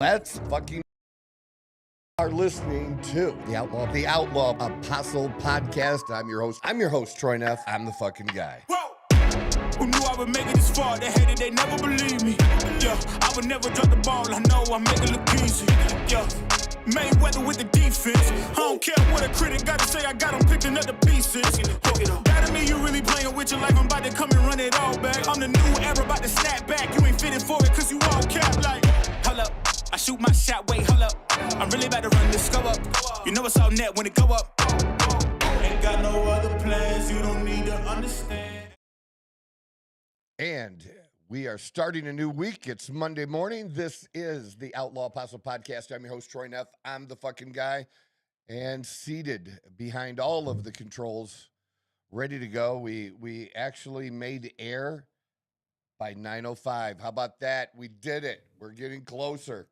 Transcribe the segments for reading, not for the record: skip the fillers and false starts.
Let's fucking are listening to the Outlaw Apostle Podcast. I'm your host, Troy Neff. I'm the fucking guy. Whoa! Who knew I would make it this far? They hated, they never believe me. Yeah, I would never drop the ball. I know I make it look easy. Yeah, Mayweather with the defense. I don't care what a critic gotta say. I got them picking up the pieces. That to me, you really playing with your life. I'm about to come and run it all back. I'm the new era, about to snap back. You ain't fitting for it, cause you all cap like. Hold up, I shoot my shot, wait, hold up. I'm really about to run this, go up. You know it's all net when it go up. Ain't got no other plans, you don't need to understand. And we are starting a new week. It's Monday morning. This is the Outlaw Apostle Podcast. I'm your host, Troy Neff. I'm the fucking guy. And seated behind all of the controls, ready to go. We actually made air by 9:05. How about that? We did it. We're getting closer.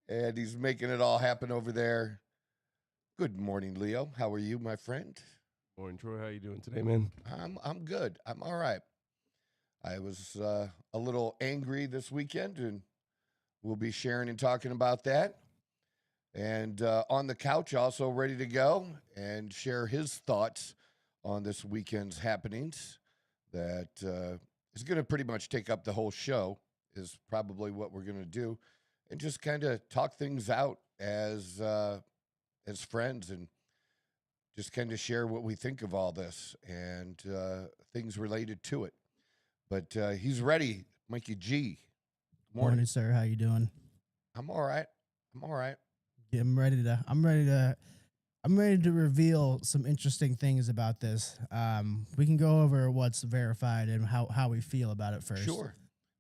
And he's making it all happen over there. Good morning, Leo. How are you, my friend? Morning, Troy. How you doing today, man? I'm good. I'm all right. I was a little angry this weekend, and we'll be sharing and talking about that. And on the couch, also ready to go and share his thoughts on this weekend's happenings. That is going to pretty much take up the whole show. Is probably what we're going to do, and just kind of talk things out as friends and just kind of share what we think of all this and things related to it. But he's ready, Mikey G. Morning, sir. How you doing? I'm all right. Yeah, I'm ready to reveal some interesting things about this. We can go over what's verified and how we feel about it first. Sure.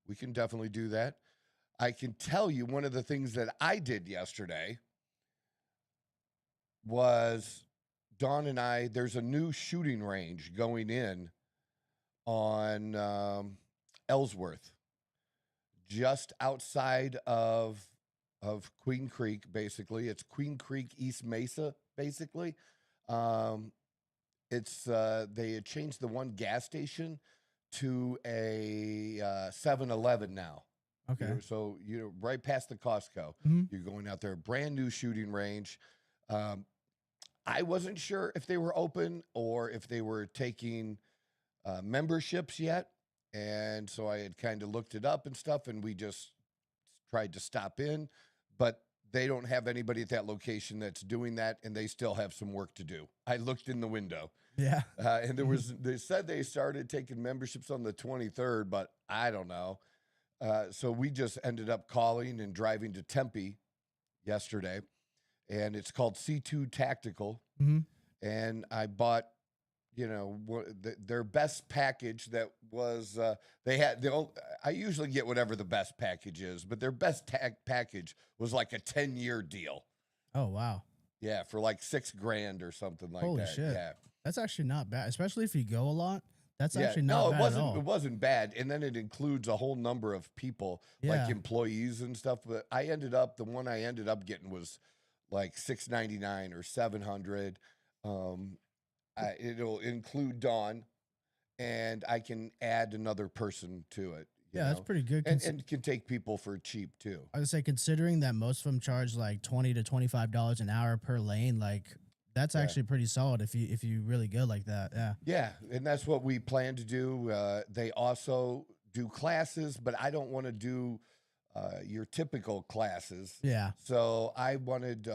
We can definitely do that. I can tell you one of the things that I did yesterday was Dawn and I, there's a new shooting range going in on Ellsworth, just outside of Queen Creek, basically. It's Queen Creek, East Mesa, basically. It's they had changed the one gas station to a 7-Eleven now. Okay. So right past the Costco. Mm-hmm. You're going out there, brand new shooting range. I wasn't sure if they were open or if they were taking memberships yet. And so I had kind of looked it up and stuff, and we just tried to stop in. But they don't have anybody at that location that's doing that, and they still have some work to do. I looked in the window. Yeah. And they said they started taking memberships on the 23rd, but I don't know. So we just ended up calling and driving to Tempe yesterday, and it's called C2 Tactical. Mm-hmm. And I bought, their best package that was, I usually get whatever the best package is, but their best package was like a 10-year deal. Oh, wow. Yeah, for like $6,000 or something like Holy that. shit. Yeah. That's actually not bad, especially if you go a lot. That's Yeah, actually not bad it at all. wasn't bad. And then it includes a whole number of people, like employees and stuff. But the one I ended up getting was like $699 or $700. It'll include Dawn, and I can add another person to it. That's pretty good. And can take people for cheap too. I would say, considering that most of them charge like $20 to $25 an hour per lane, like that's actually pretty solid if you really go like that. Yeah. Yeah, and that's what we plan to do. They also do classes, but I don't want to do your typical classes. Yeah. So I wanted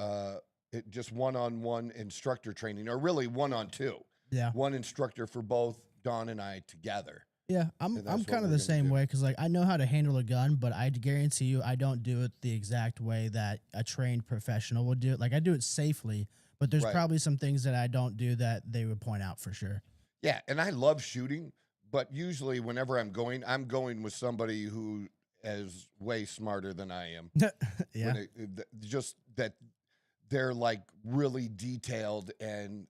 just one-on-one instructor training, or really one-on-two. Yeah. One instructor for both Dawn and I together. Yeah, I'm kind of the same way, because like I know how to handle a gun, but I guarantee you I don't do it the exact way that a trained professional would do it. Like I do it safely, but there's probably some things that I don't do that they would point out for sure. Yeah, and I love shooting, but usually whenever I'm going with somebody who is way smarter than I am. Yeah. Just that they're like really detailed and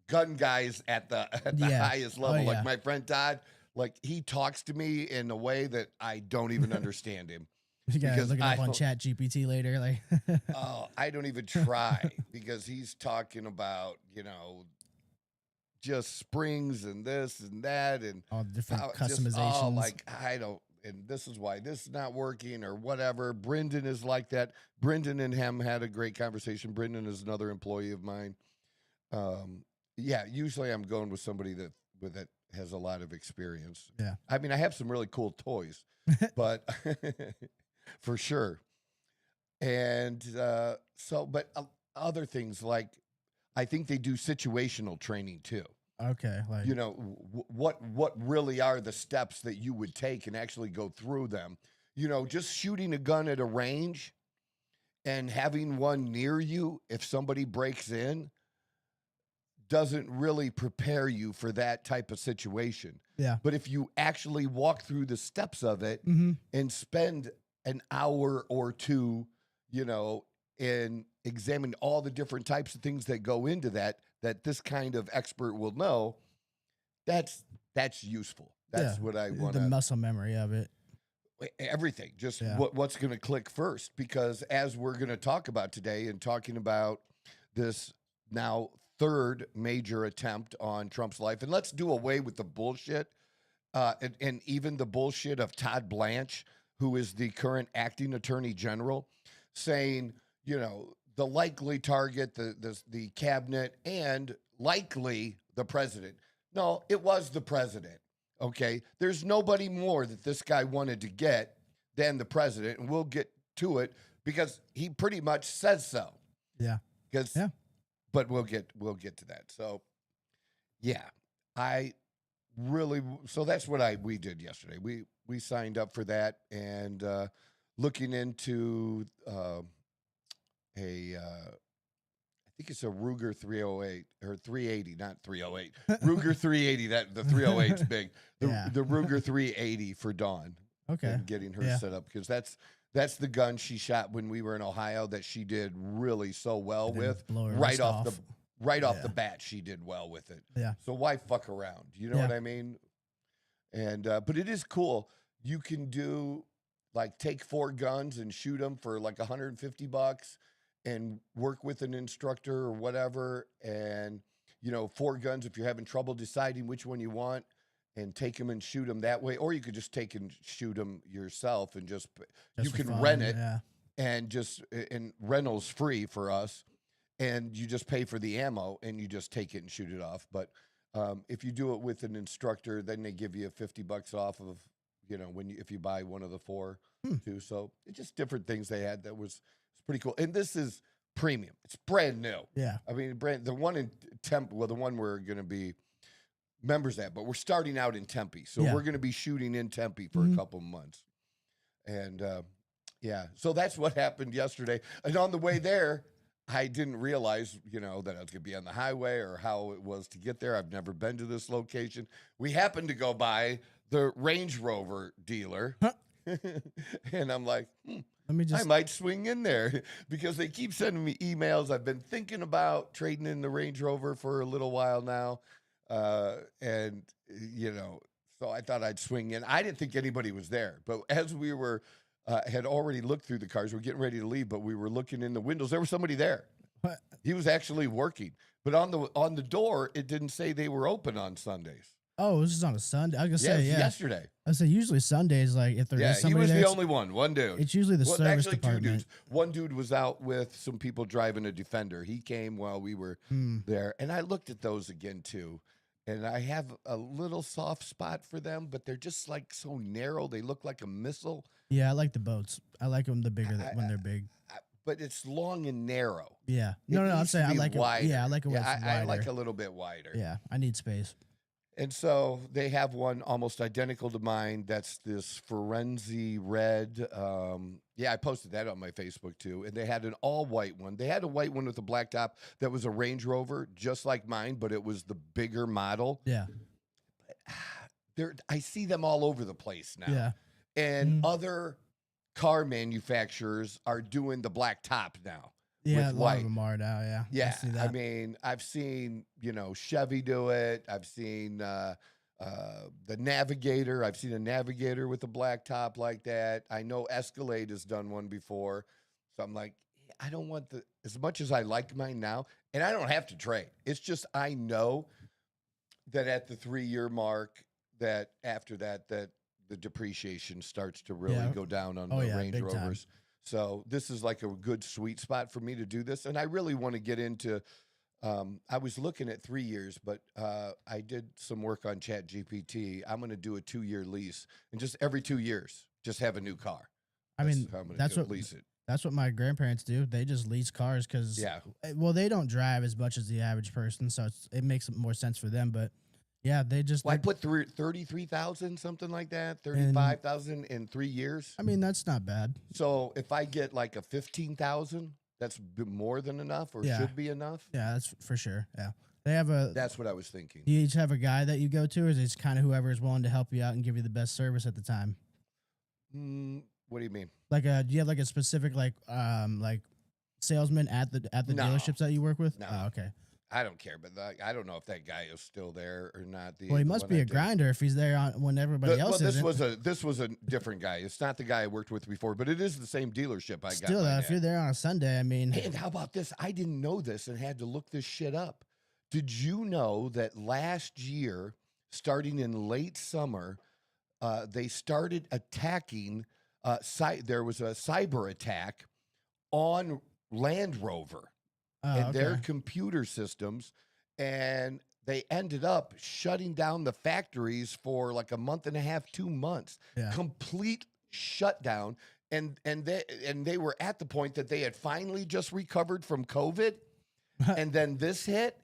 gun guys at the highest level. Like my friend Todd, like he talks to me in a way that I don't even understand him. You guys looking up on Chat GPT later, like I don't even try, because he's talking about, just springs and this and that and all the different customizations. like I don't and this is why this is not working or whatever. Brendan is like that. Brendan and him had a great conversation. Brendan is another employee of mine. Yeah, usually I'm going with somebody that has a lot of experience. Yeah. I mean, I have some really cool toys, but for sure. And but other things like, I think they do situational training too. Okay. Like, You know, what really are the steps that you would take and actually go through them. You know, just shooting a gun at a range and having one near you if somebody breaks in doesn't really prepare you for that type of situation. yeah. But if you actually walk through the steps of it and spend an hour or two, you know, and examine all the different types of things that go into that this kind of expert will know, that's useful. That's what I want. The muscle memory of it. Everything, just what's going to click first, because as we're going to talk about today and talking about this now third major attempt on Trump's life, and let's do away with the bullshit and even the bullshit of Todd Blanche, who is the current acting attorney general, saying, you know, the likely target, the cabinet, and likely the president. No, it was the president. Okay, there's nobody more that this guy wanted to get than the president, and we'll get to it because he pretty much says so. Yeah. But we'll get to that. So, yeah, so that's what we did yesterday. We signed up for that and looking into I think it's a Ruger 308 or 380, not 308. Ruger 380. That the 308's big. The Ruger 380 for Dawn. Okay. And getting her set up, because that's the gun she shot when we were in Ohio that she did really so well with. Right off the bat, she did well with it. Yeah. So why fuck around? You know what I mean? And but it is cool. You can do take 4 guns and shoot them for like $150 and work with an instructor or whatever. And, you know, 4 guns if you're having trouble deciding which one you want, and take them and shoot them that way. Or you could just take and shoot them yourself and just you can rent it and rental's free for us. And you just pay for the ammo and you just take it and shoot it off. But if you do it with an instructor, then they give you $50 off of, you know, if you buy one of the 4 too. So it's just different things they had that was pretty cool. And this is premium. It's brand new. Yeah. I mean, the one in Tempe, the one we're going to be members at, but we're starting out in Tempe. So we're going to be shooting in Tempe for a couple months. And so that's what happened yesterday. And on the way there, I didn't realize, you know, that I was going to be on the highway or how it was to get there. I've never been to this location. We happened to go by the Range Rover dealer. And I'm like, I might swing in there, because they keep sending me emails. I've been thinking about trading in the Range Rover for a little while now. And, you know, so I thought I'd swing in. I didn't think anybody was there. But as we were, had already looked through the cars, we're getting ready to leave, but we were looking in the windows. There was somebody there. What? He was actually working. But on the door, it didn't say they were open on Sundays. Oh, this is on a Sunday. I was gonna say, yesterday. I say usually Sundays, like if there is somebody he was there, the only one dude. It's usually the service actually department. 2 dudes. One dude was out with some people driving a Defender. He came while we were there, and I looked at those again too. And I have a little soft spot for them, but they're just like so narrow. They look like a missile. Yeah, I like the boats. I like them when they're big. But it's long and narrow. Yeah. No, I'm saying I like wider. it. Yeah, I like it when it's wider. I like a little bit wider. Yeah, I need space. And so they have one almost identical to mine. That's this Forensi red. I posted that on my Facebook too. And they had an all white one. They had a white one with a black top that was a Range Rover, just like mine, but it was the bigger model. Yeah. I see them all over the place now. Yeah. And other car manufacturers are doing the black top now. Yeah, with a lot of them are now, yeah. Yeah, I see that. I mean, I've seen, you know, Chevy do it. I've seen the Navigator. I've seen a Navigator with a black top like that. I know Escalade has done one before. So I'm like, I don't want as much as I like mine now, and I don't have to trade. It's just I know that at the 3-year mark, that after that the depreciation starts to really go down on the Range Rovers. Time. So this is like a good sweet spot for me to do this. And I really want to get into, I was looking at 3 years, but I did some work on ChatGPT. I'm going to do a 2-year lease, and just every 2 years, just have a new car. That's what lease it. That's what my grandparents do. They just lease cars because, well, they don't drive as much as the average person, so it makes more sense for them. But yeah, they just. Well, I put 33,000, something like that, 35,000 in 3 years. I mean, that's not bad. So if I get like a 15,000, that's more than enough, or should be enough. Yeah, that's for sure. Yeah, they have a. That's what I was thinking. Do you each have a guy that you go to, or is it kind of whoever is willing to help you out and give you the best service at the time? What do you mean? Like, do you have like a specific like salesman at the dealerships that you work with? No. Oh, okay. I don't care, but I don't know if that guy is still there or not. Well, he must be a grinder if he's there when everybody else isn't. This was a different guy. It's not the guy I worked with before, but it is the same dealership I got. Still, if you're there on a Sunday, I mean. And how about this? I didn't know this and had to look this shit up. Did you know that last year, starting in late summer, they started attacking? There was a cyber attack on Land Rover. And their computer systems, and they ended up shutting down the factories for like a month and a half, 2 months. Complete shutdown. And they were at the point that they had finally just recovered from COVID, and then this hit,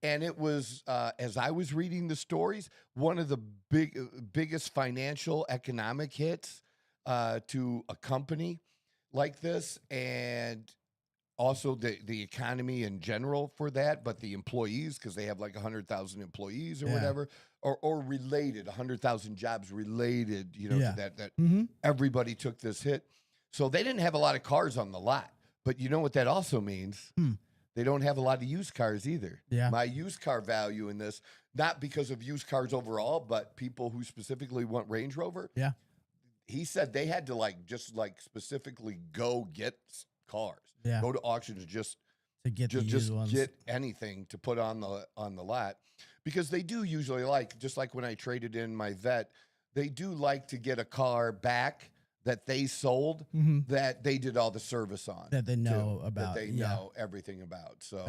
and it was as I was reading the stories, one of the biggest financial economic hits to a company like this, and also the economy in general for that, but the employees, because they have like 100,000 employees or whatever, or related, 100,000 jobs related, to that everybody took this hit. So they didn't have a lot of cars on the lot. But you know what that also means? They don't have a lot of used cars either. Yeah. My used car value in this, not because of used cars overall, but people who specifically want Range Rover. Yeah. He said they had to just specifically go get cars. Yeah. Go to auctions just to get the used ones. Get anything to put on the lot, because they do usually just like when I traded in my Vet, they do like to get a car back that they sold that they did all the service on, that they know about, that they know everything about. So.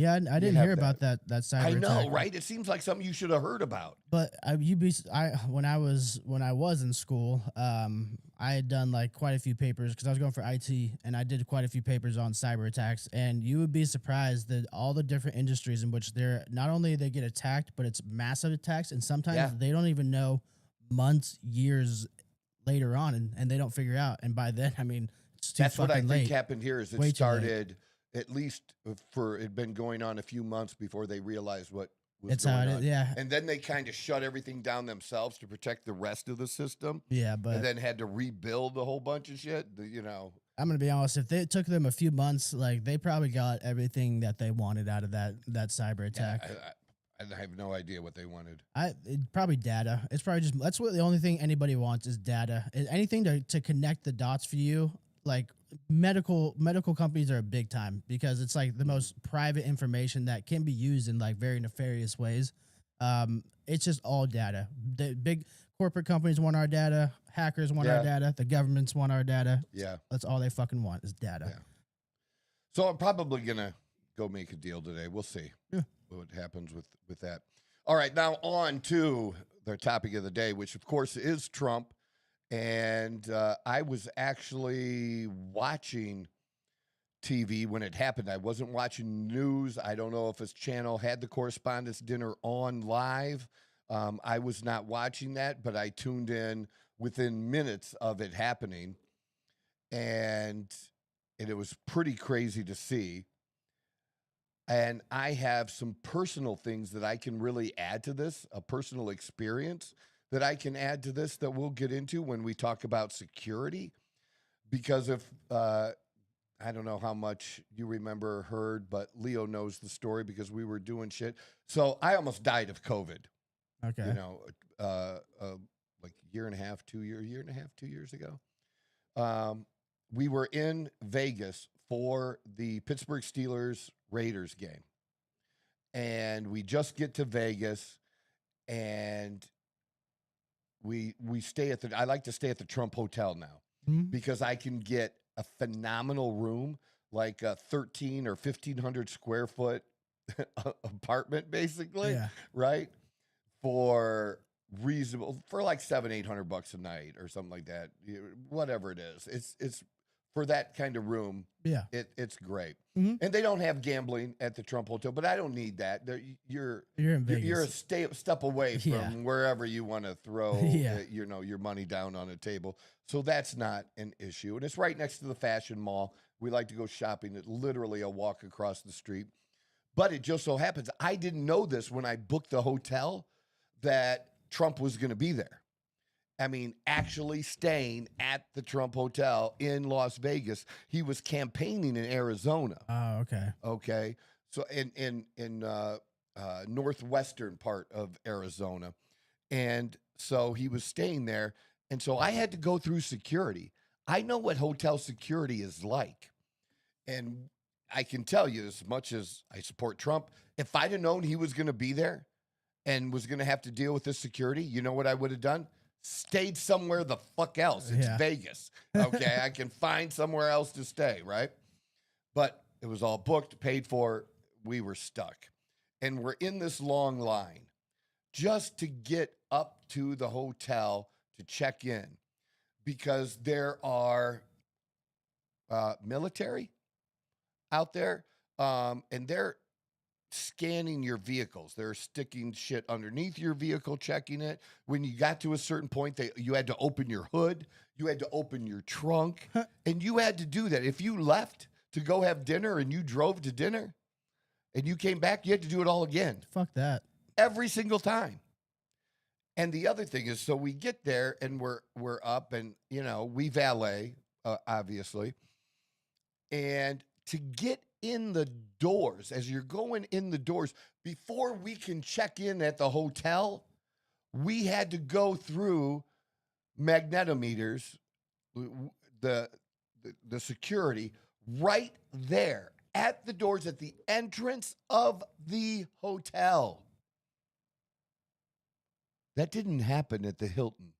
Yeah, I didn't hear about that cyber I know, attack. right? It seems like something you should have heard about. But when I was in school, I had done like quite a few papers because I was going for IT, and I did quite a few papers on cyber attacks. And you would be surprised that all the different industries in which they're not only they get attacked, but it's massive attacks, and sometimes they don't even know months, years later on, and they don't figure out. And by then, I mean, it's too fucking late. That's what I think happened here. Is it started. At least it had been going on a few months before they realized what was going on. And then they kind of shut everything down themselves to protect the rest of the system. Yeah, but and then had to rebuild a whole bunch of shit. I'm gonna be honest. If it took them a few months, like they probably got everything that they wanted out of that cyber attack. I have no idea what they wanted. Probably data. It's probably that's what the only thing anybody wants is data. Anything to connect the dots for you, like. Medical companies are a big time because it's like the most private information that can be used in like very nefarious ways. It's just all data. The big corporate companies want our data. Hackers want our data. The governments want our data. Yeah. That's all they fucking want is data. Yeah. So I'm probably going to go make a deal today. We'll see what happens with that. All right. Now on to the topic of the day, which of course is Trump. And I was actually watching TV when it happened. I wasn't watching news. I don't know if his channel had the Correspondents' Dinner on live. I was not watching that, but I tuned in within minutes of it happening. And it was pretty crazy to see. And I have some personal things that I can really add to this, a personal experience that I can add to this that we'll get into when we talk about security. Because if, I don't know how much you heard, but Leo knows the story because we were doing shit. So I almost died of COVID. Okay. Like year and a half, 2 years ago. We were in Vegas for the Pittsburgh Steelers Raiders game. And we just get to Vegas, and we stay at I like to stay at the Trump Hotel now because I can get a phenomenal room, like a 13 or 1,500 square foot apartment, basically, right? For reasonable, for like $700-800 a night or something like that, whatever it is. It's for that kind of room. Yeah, it's great. And they don't have gambling at the Trump Hotel, but I don't need that. You're in Vegas. You're a step away from wherever you want to throw your money down on a table. So that's not an issue. And it's right next to the fashion mall. We like to go shopping. It's literally a walk across the street. But it just so happens, I didn't know this when I booked the hotel, that Trump was going to be there. I mean, actually staying at the Trump Hotel in Las Vegas. He was campaigning in Arizona. Oh, okay. Okay. So in northwestern part of Arizona. And so he was staying there. And so I had to go through security. I know what hotel security is like. And I can tell you, as much as I support Trump, if I'd have known he was going to be there and was going to have to deal with this security, you know what I would have done? Stayed somewhere the fuck else. It's Vegas. Okay, I can find somewhere else to stay, right? But it was all booked, paid for. We were stuck. And we're in this long line just to get up to the hotel to check in because there are military out there, and they're scanning your vehicles. They're sticking shit underneath your vehicle, checking it. When you got to a certain point, you had to open your hood, you had to open your trunk, and you had to do that. If you left to go have dinner and you drove to dinner and you came back, you had to do it all again. Fuck that. Every single time. And the other thing is, so we get there and we're up and, we valet, obviously. And to get in the doors, as you're going in the doors, before we can check in at the hotel, we had to go through magnetometers, the security right there at the doors at the entrance of the hotel. That didn't happen at the Hilton.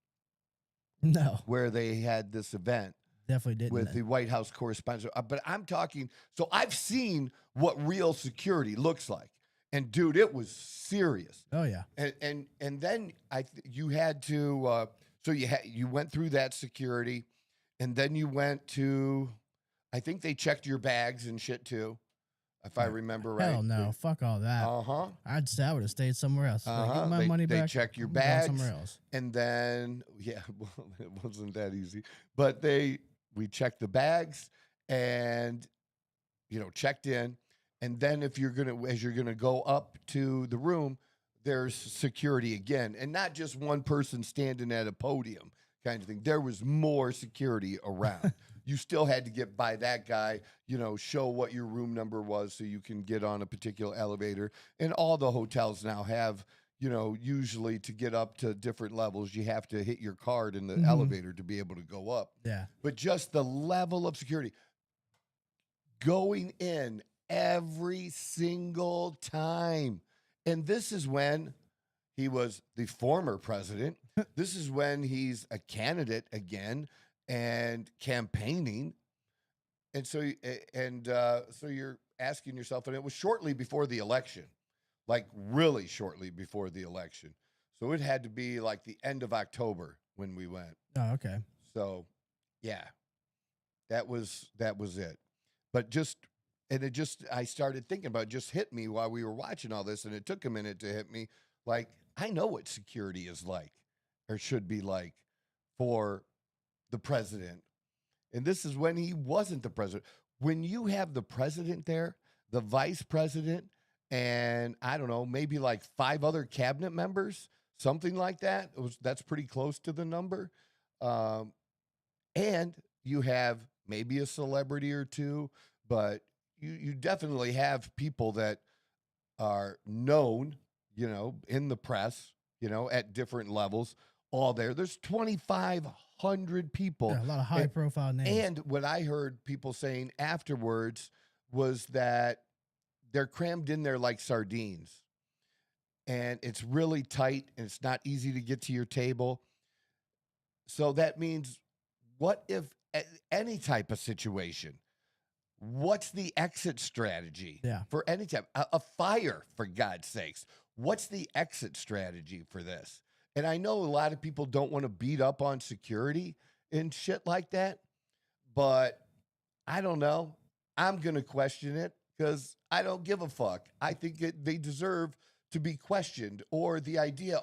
No. Where they had this event. Definitely didn't. With the White House correspondent. But I'm talking, so I've seen what real security looks like. And dude, it was serious. Oh yeah. And then you had to you went through that security, and then you went to, I think they checked your bags and shit too, if I remember right. Hell no, fuck all that. I would have stayed somewhere else. Get my money back. They check your bags somewhere else. And then it wasn't that easy, but we checked the bags and, checked in. And then as you're going to go up to the room, there's security again. And not just one person standing at a podium kind of thing. There was more security around. You still had to get by that guy, show what your room number was so you can get on a particular elevator. And all the hotels now have, usually to get up to different levels, you have to hit your card in the elevator to be able to go up. Yeah. But just the level of security going in every single time. And this is when he was the former president. This is when he's a candidate again and campaigning. And so you're asking yourself, and it was shortly before the election. Like really shortly before the election. So it had to be like the end of October when we went. Oh, okay. So yeah, that was it. But I started thinking about it, just hit me while we were watching all this. And it took a minute to hit me. Like, I know what security is like or should be like for the president. And this is when he wasn't the president. When you have the president there, the vice president, and I don't know, maybe like 5 other cabinet members, something like that. That's pretty close to the number. And you have maybe a celebrity or two, but you definitely have people that are known, in the press, at different levels, all there. There's 2,500 people. Yeah, a lot of high-profile names. And what I heard people saying afterwards was that they're crammed in there like sardines. And it's really tight, and it's not easy to get to your table. So that means, what if any type of situation? What's the exit strategy for any type? A fire, for God's sakes. What's the exit strategy for this? And I know a lot of people don't want to beat up on security and shit like that, but I don't know. I'm going to question it because I don't give a fuck. I think they deserve to be questioned. Or the idea,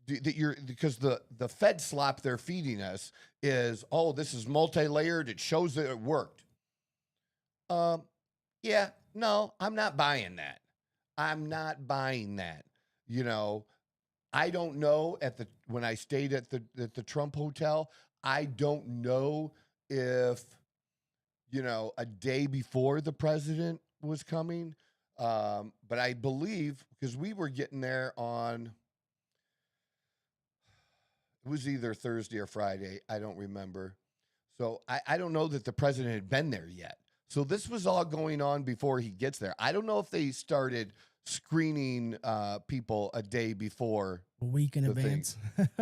that because the Fed slop they're feeding us is, this is multi-layered. It shows that it worked. Yeah, no, I'm not buying that. I'm not buying that. I don't know when I stayed at the Trump Hotel, I don't know if, a day before the president was coming. But I believe, because we were getting there on, it was either Thursday or Friday. I don't remember. So I don't know that the president had been there yet. So this was all going on before he gets there. I don't know if they started screening people a day before. A week in advance.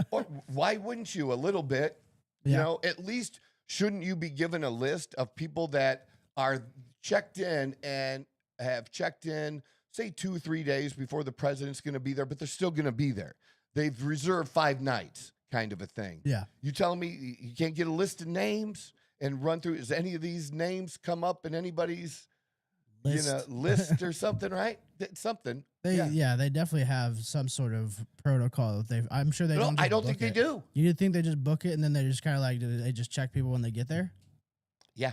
Or why wouldn't you? A little bit. Yeah. At least shouldn't you be given a list of people that are checked in and have checked in, say 2-3 days before the president's going to be there, but they're still going to be there. They've reserved 5 nights, kind of a thing. Yeah. You telling me you can't get a list of names and run through? Does any of these names come up in anybody's list or something, right? Something. They definitely have some sort of protocol that I'm sure they don't. I don't think they do. You think they just book it and then they just kind of like, do they just check people when they get there? Yeah.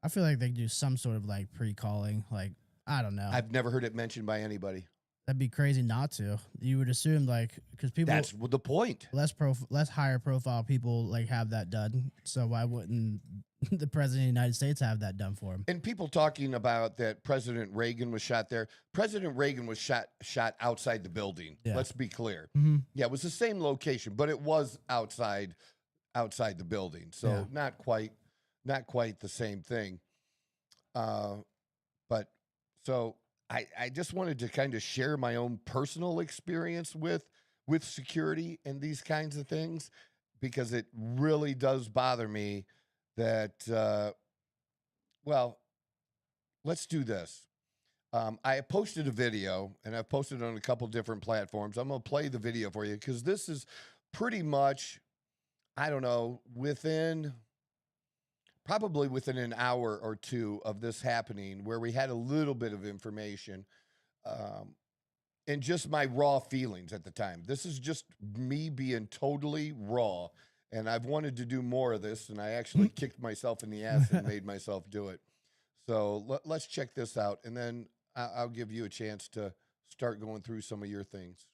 I feel like they do some sort of like pre-calling. Like, I don't know. I've never heard it mentioned by anybody. That'd be crazy not to. You would assume because people. That's the point. Less higher profile people like have that done. So why wouldn't the president of the United States have that done for him? And people talking about that President Reagan was shot there. President Reagan was shot outside the building. Yeah. Let's be clear. Mm-hmm. Yeah, it was the same location, but it was outside the building. So not quite the same thing. But so I just wanted to kind of share my own personal experience with security and these kinds of things, because it really does bother me that, let's do this. I posted a video, and I've posted it on a couple different platforms. I'm going to play the video for you because this is pretty much, I don't know, probably within an hour or two of this happening, where we had a little bit of information and just my raw feelings at the time. This is just me being totally raw, and I've wanted to do more of this, and I actually kicked myself in the ass and made myself do it. So let's check this out, and then I'll give you a chance to start going through some of your things.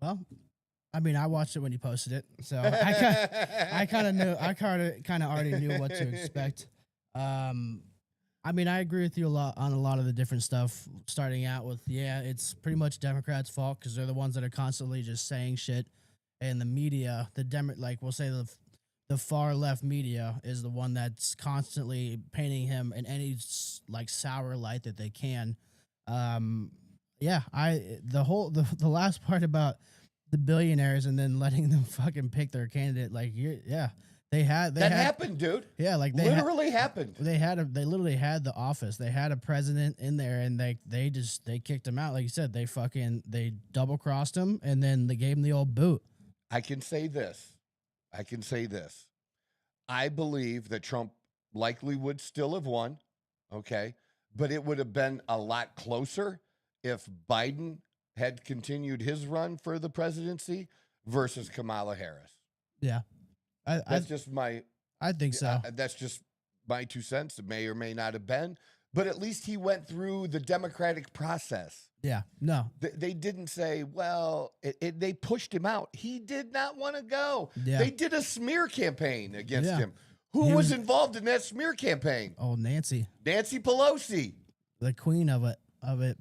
Well, I mean, I watched it when you posted it, so I kind of knew. I kind of already knew what to expect. I mean, I agree with you a lot on a lot of the different stuff. Starting out with, it's pretty much Democrats' fault because they're the ones that are constantly just saying shit, and the media, we'll say the far left media is the one that's constantly painting him in any like sour light that they can. The last part about the billionaires and then letting them fucking pick their candidate, that happened, dude. Yeah, like literally happened. They literally had the office. They had a president in there, and they kicked him out. Like you said, they double crossed him, and then they gave him the old boot. I can say this. I believe that Trump likely would still have won, okay, but it would have been a lot closer if Biden had continued his run for the presidency versus Kamala Harris. Yeah. I think so. That's just my 2 cents. It may or may not have been, but at least he went through the democratic process. Yeah, no. They didn't say, well, they pushed him out. He did not want to go. Yeah. They did a smear campaign against him. Who was involved in that smear campaign? Oh, Nancy Pelosi. The queen of it,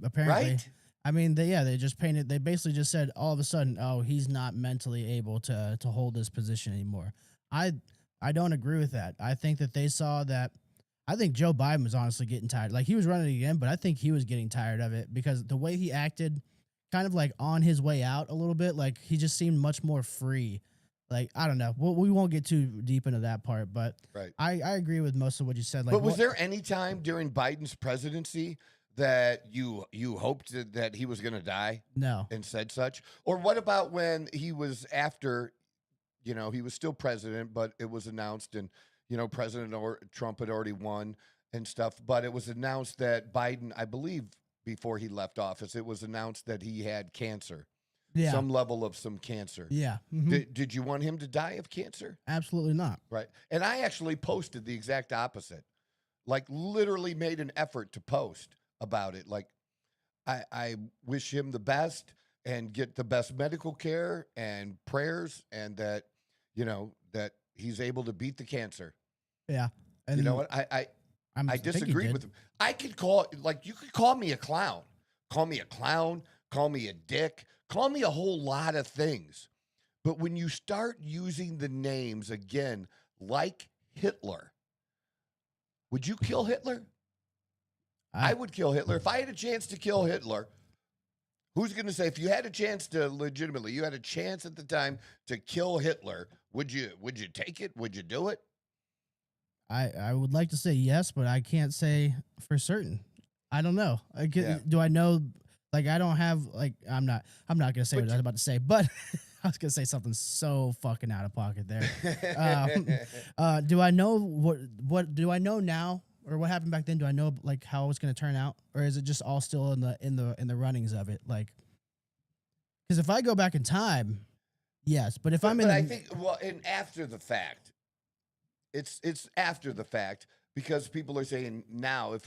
apparently. Right? I mean, they basically just said all of a sudden, oh, he's not mentally able to hold this position anymore. I don't agree with that. I think that they saw that. I think Joe Biden was honestly getting tired. Like, he was running again, but I think he was getting tired of it because the way he acted, kind of like on his way out a little bit, like he just seemed much more free. Like, I don't know. We won't get too deep into that part, but right. I agree with most of what you said. Like, but was there any time during Biden's presidency that you hoped that he was going to die? No. And said such? Or what about when he was after, he was still president, but it was announced and, President Trump had already won and stuff, but it was announced that Biden, I believe before he left office, it was announced that he had cancer. Yeah. Some level of some cancer. Yeah. Mm-hmm. Did you want him to die of cancer? Absolutely not. Right. And I actually posted the exact opposite. Like, literally made an effort to post about it. Like, I wish him the best and get the best medical care and prayers, and that, that he's able to beat the cancer. Yeah. And you know what? I disagreed with him. You could call me a clown. Call me a clown. Call me a dick. Call me a whole lot of things. But when you start using the names again, like Hitler, would you kill Hitler? I would kill Hitler. If I had a chance to kill Hitler, who's going to say, if you had a chance to legitimately, you had a chance at the time to kill Hitler, would you take it? Would you do it? I would like to say yes, but I can't say for certain. I don't know. Do I know? Like, I don't have, like, I'm not going to say what I was about to say, but I was going to say something so fucking out of pocket there. Do I know what do I know now, or what happened back then? Do I know, like, how it's going to turn out, or is it just all still in the runnings of it? Like, because if I go back in time, yes, but if I think, and after the fact, it's after the fact, because people are saying now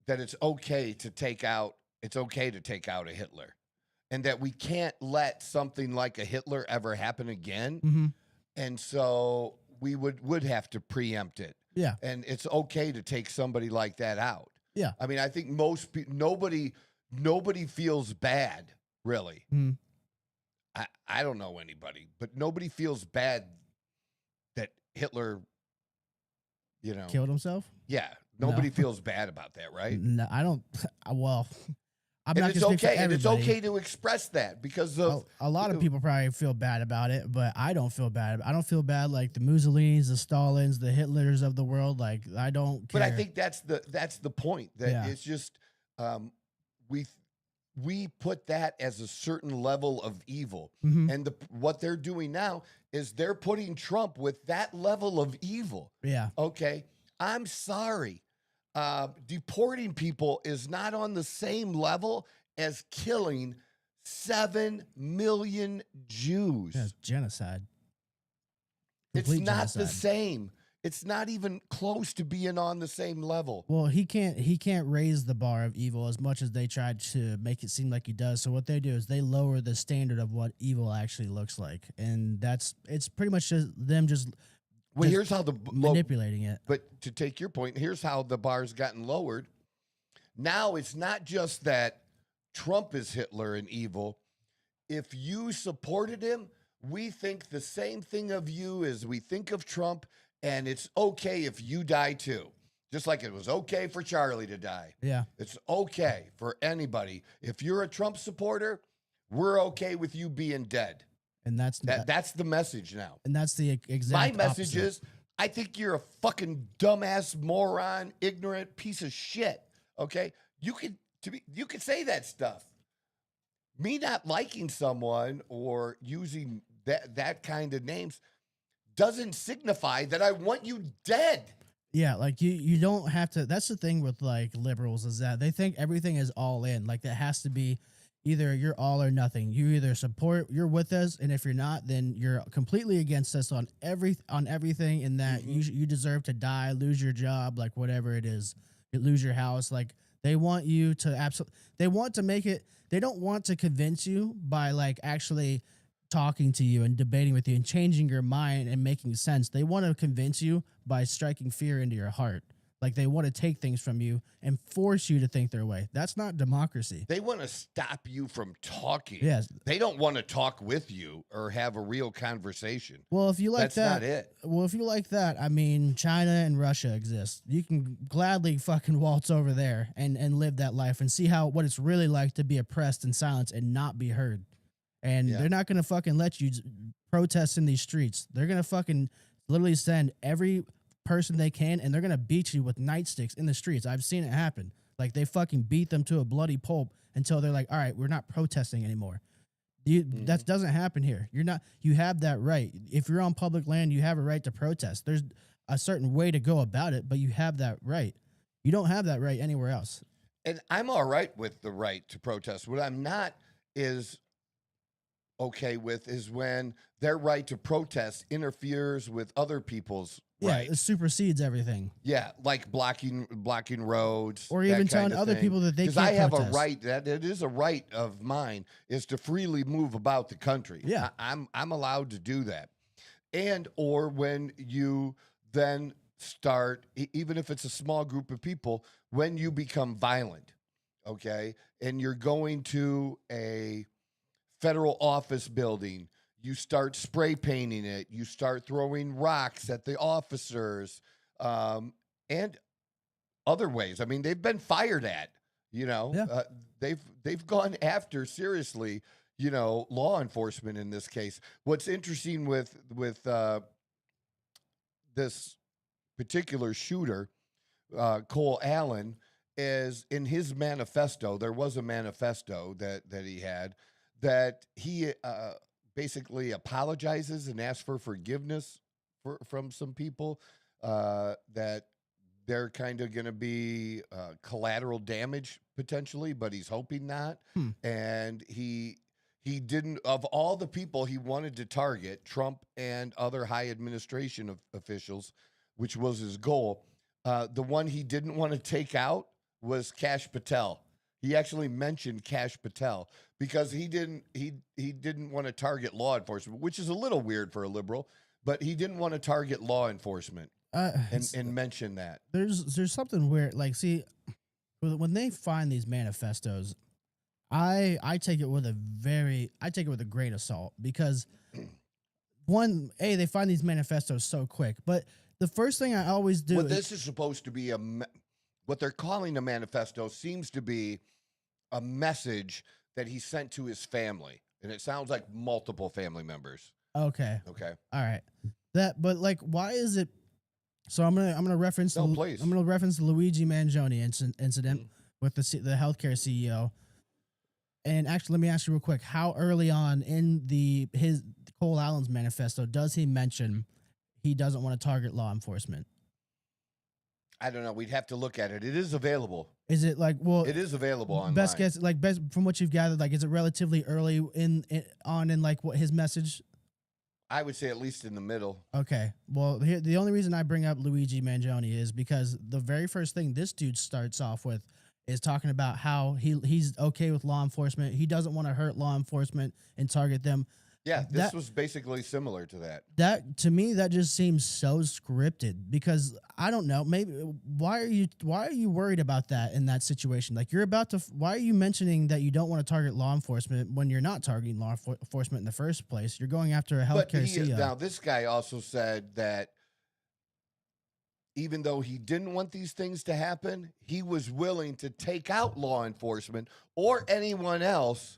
that it's okay to take out a Hitler, and that we can't let something like a Hitler ever happen again. Mm-hmm. And so we would have to preempt it. Yeah. And it's okay to take somebody like that out. Yeah. I mean, I think most people, nobody feels bad, really. Mm-hmm. I don't know anybody, but nobody feels bad that Hitler, killed himself. Yeah. Nobody feels bad about that, right? No, I don't. Well, I'm and not it's going to speak okay, for and it's everybody. okay to express that because of a lot of people probably feel bad about it, but I don't feel bad. I don't feel bad like the Mussolinis, the Stalins, the Hitlers of the world. Like, I don't care. But I think that's the point. That it's just we put that as a certain level of evil, and what they're doing now is they're putting Trump with that level of evil. Yeah. Okay. I'm sorry. Deporting people is not on the same level as killing 7 million Jews. That's genocide. It's not the same. It's not even close to being on the same level. Well, he can't raise the bar of evil as much as they tried to make it seem like he does. So what they do is they lower the standard of what evil actually looks like, and it's pretty much just them just. Well, here's how manipulating it. But to take your point, here's how the bar's gotten lowered. Now it's not just that Trump is Hitler and evil. If you supported him, we think the same thing of you as we think of Trump, and it's okay if you die too. Just like it was okay for Charlie to die. Yeah. It's okay for anybody. If you're a Trump supporter, we're okay with you being dead. And that's the message now. And that's the exact My message opposite. is, I think you're a fucking dumbass, moron, ignorant piece of shit. Okay? You could say that stuff. Me not liking someone or using that kind of names doesn't signify that I want you dead. Yeah, like you don't have to. That's the thing with like liberals is that they think everything is all in. Like that has to be either you're all or nothing. You either support, you're with us, and if you're not, then you're completely against us on everything. In that you deserve to die, lose your job, like whatever it is, you lose your house. Like they want you to they want to make it. They don't want to convince you by like actually talking to you and debating with you and changing your mind and making sense. They want to convince you by striking fear into your heart. Like they want to take things from you and force you to think their way. That's not democracy. They want to stop you from talking. Yes. They don't want to talk with you or have a real conversation. Well, if you like That's that, not it. Well, if you like that, I mean, China and Russia exist. You can gladly fucking waltz over there and live that life and see what it's really like to be oppressed and silenced and not be heard. And they're not going to fucking let you protest in these streets. They're going to fucking literally send every person they can, and they're going to beat you with nightsticks in the streets. I've seen it happen. Like, they fucking beat them to a bloody pulp until they're like, all right, we're not protesting anymore. That doesn't happen here. You have that right. If you're on public land, you have a right to protest. There's a certain way to go about it, but you have that right. You don't have that right anywhere else. And I'm all right with the right to protest. What I'm not okay with is when their right to protest interferes with other people's rights. It supersedes everything. Yeah, like blocking roads, or even telling other people that they can't protest. Because I have protest. a right, that it is a right of mine, is to freely move about the country. Yeah, I'm allowed to do that. And or when you then start, even if it's a small group of people, when you become violent, okay, and you're going to a federal office building, you start spray painting it, you start throwing rocks at the officers, and other ways. I mean, they've been fired at, they've gone after seriously, law enforcement in this case. What's interesting with this particular shooter, Cole Allen, is in his manifesto. There was a manifesto that he had, that he basically apologizes and asks for forgiveness from some people, that they're kind of going to be collateral damage potentially, but he's hoping not. And he didn't, of all the people he wanted to target, Trump and other high administration officials, which was his goal, the one he didn't want to take out was Kash Patel. He actually mentioned Kash Patel because he didn't want to target law enforcement, which is a little weird for a liberal, but he didn't want to target law enforcement and mention that. There's something weird. Like, see, when they find these manifestos, I take it with a grain of salt, because they find these manifestos so quick. But the first thing I always do, this is supposed to be what they're calling a manifesto seems to be a message that he sent to his family, and it sounds like multiple family members. Okay. All right. But like, why is it? So I'm gonna reference. Please. I'm gonna reference the Luigi Mangione incident with the healthcare CEO. And actually, let me ask you real quick: how early on in his Cole Allen's manifesto does he mention he doesn't want to target law enforcement? I don't know. We'd have to look at it. It is available. Is it like, well, it is available online. Best guess, like best from what you've gathered, like, is it relatively early in like what his message? I would say at least in the middle. Okay. Well, the only reason I bring up Luigi Mangione is because the very first thing this dude starts off with is talking about how he's okay with law enforcement. He doesn't want to hurt law enforcement and target them. Yeah, this was basically similar to that. That to me, that just seems so scripted because I don't know. Maybe why are you worried about that in that situation? Like you're about to. Why are you mentioning that you don't want to target law enforcement when you're not targeting law enforcement in the first place? You're going after a healthcare CEO. Now this guy also said that even though he didn't want these things to happen, he was willing to take out law enforcement or anyone else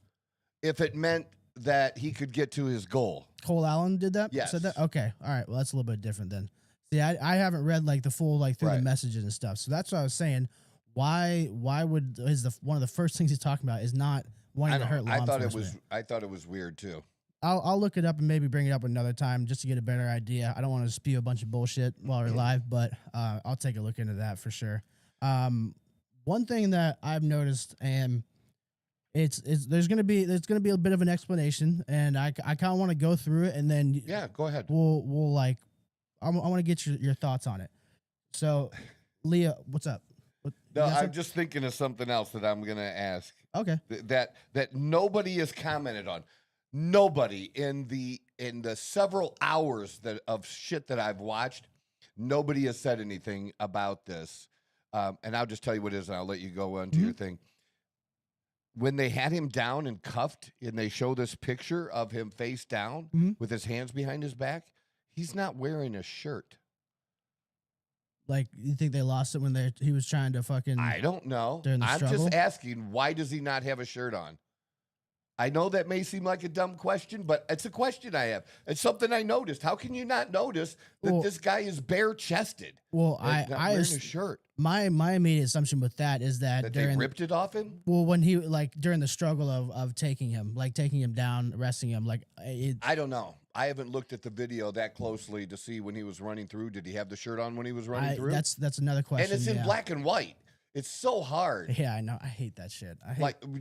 if it meant that he could get to his goal. Cole Allen did that? Yes. Said that? Okay. All right. Well, that's a little bit different then. See, I haven't read like the full, like through the messages and stuff. So that's what I was saying. Why would one of the first things he's talking about is not wanting to hurt law enforcement? I thought it was weird too. I'll look it up and maybe bring it up another time just to get a better idea. I don't want to spew a bunch of bullshit while we're live, but I'll take a look into that for sure. One thing that I've noticed, and there's gonna be a bit of an explanation, and I kind of want to go through it, and then go ahead. We'll like I want to get your thoughts on it. So, Leah, what's up? No, I'm just thinking of something else that I'm gonna ask. Okay. That nobody has commented on. Nobody in the several hours of shit that I've watched, nobody has said anything about this. And I'll just tell you what it is, and I'll let you go on to your thing. When they had him down and cuffed, and they show this picture of him face down with his hands behind his back, he's not wearing a shirt. Like, you think they lost it when he was trying to fucking... I don't know. I'm just asking, why does he not have a shirt on? I know that may seem like a dumb question, but it's a question I have. It's something I noticed. How can you not notice that this guy is bare-chested? Well, not wearing a shirt. My immediate assumption with that is that they ripped it off him. Well, when he during the struggle of taking him down, arresting him, I don't know. I haven't looked at the video that closely to see when he was running through. Did he have the shirt on when he was running through? That's another question. And it's in black and white. It's so hard. Yeah, I know. I hate that shit.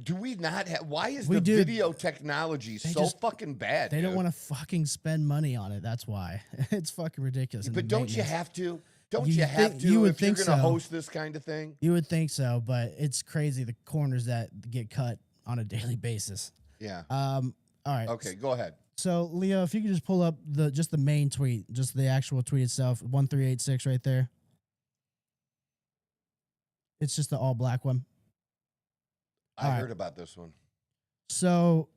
Do we not have? Why is the video technology so fucking bad? They don't want to fucking spend money on it. That's why. It's fucking ridiculous. But don't you have to? Don't you have to if you're going to host this kind of thing? You would think so, but it's crazy the corners that get cut on a daily basis. Yeah. All right. Okay, go ahead. So, Leo, if you could just pull up the main tweet, just the actual tweet itself, 1386 right there. It's just the all black one. I heard about this one. So,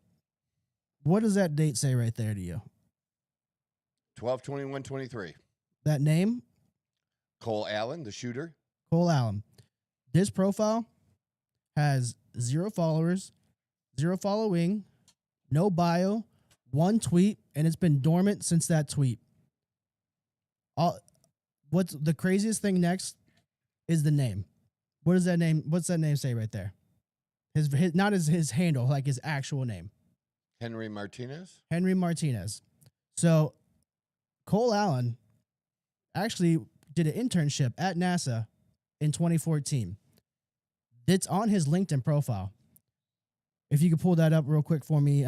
what does that date say right there to you? 12/21/23. That name? Cole Allen, the shooter. Cole Allen. This profile has 0 followers, 0 following, no bio, 1 tweet, and it's been dormant since that tweet. What's the craziest thing next is the name. What's that name say right there? His not his handle, like his actual name. Henry Martinez. Henry Martinez. So Cole Allen actually did an internship at NASA in 2014. It's on his LinkedIn profile. If you could pull that up real quick for me,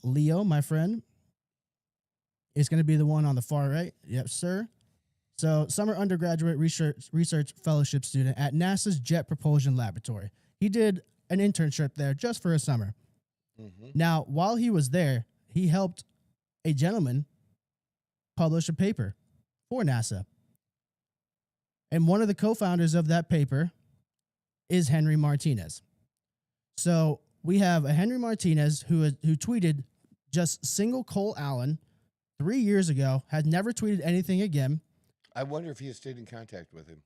Leo, my friend. It's going to be the one on the far right. Yep, sir. So, summer undergraduate research fellowship student at NASA's Jet Propulsion Laboratory. He did an internship there just for a summer. Now, while he was there, he helped a gentleman publish a paper for NASA. And one of the co-founders of that paper is Henry Martinez. So we have a Henry Martinez who tweeted just single Cole Allen 3 years ago, had never tweeted anything again. I wonder if he has stayed in contact with him.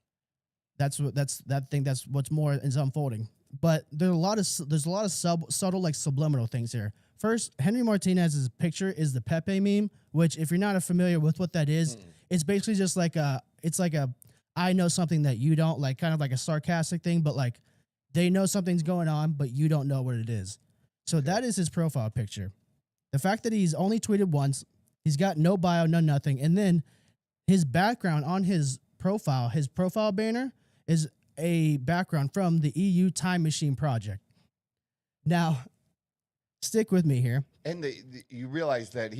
That's what's more is unfolding. But there's a lot of subtle like subliminal things here. First, Henry Martinez's picture is the Pepe meme, which if you're not familiar with what that is, it's basically just like it's like a I know something that you don't, like kind of like a sarcastic thing, but like they know something's going on, but you don't know what it is. So that is his profile picture. The fact that he's only tweeted once, he's got no bio, no nothing, and then his background on his profile banner is a background from the EU Time Machine Project. Now, Stick with me here. And you realize that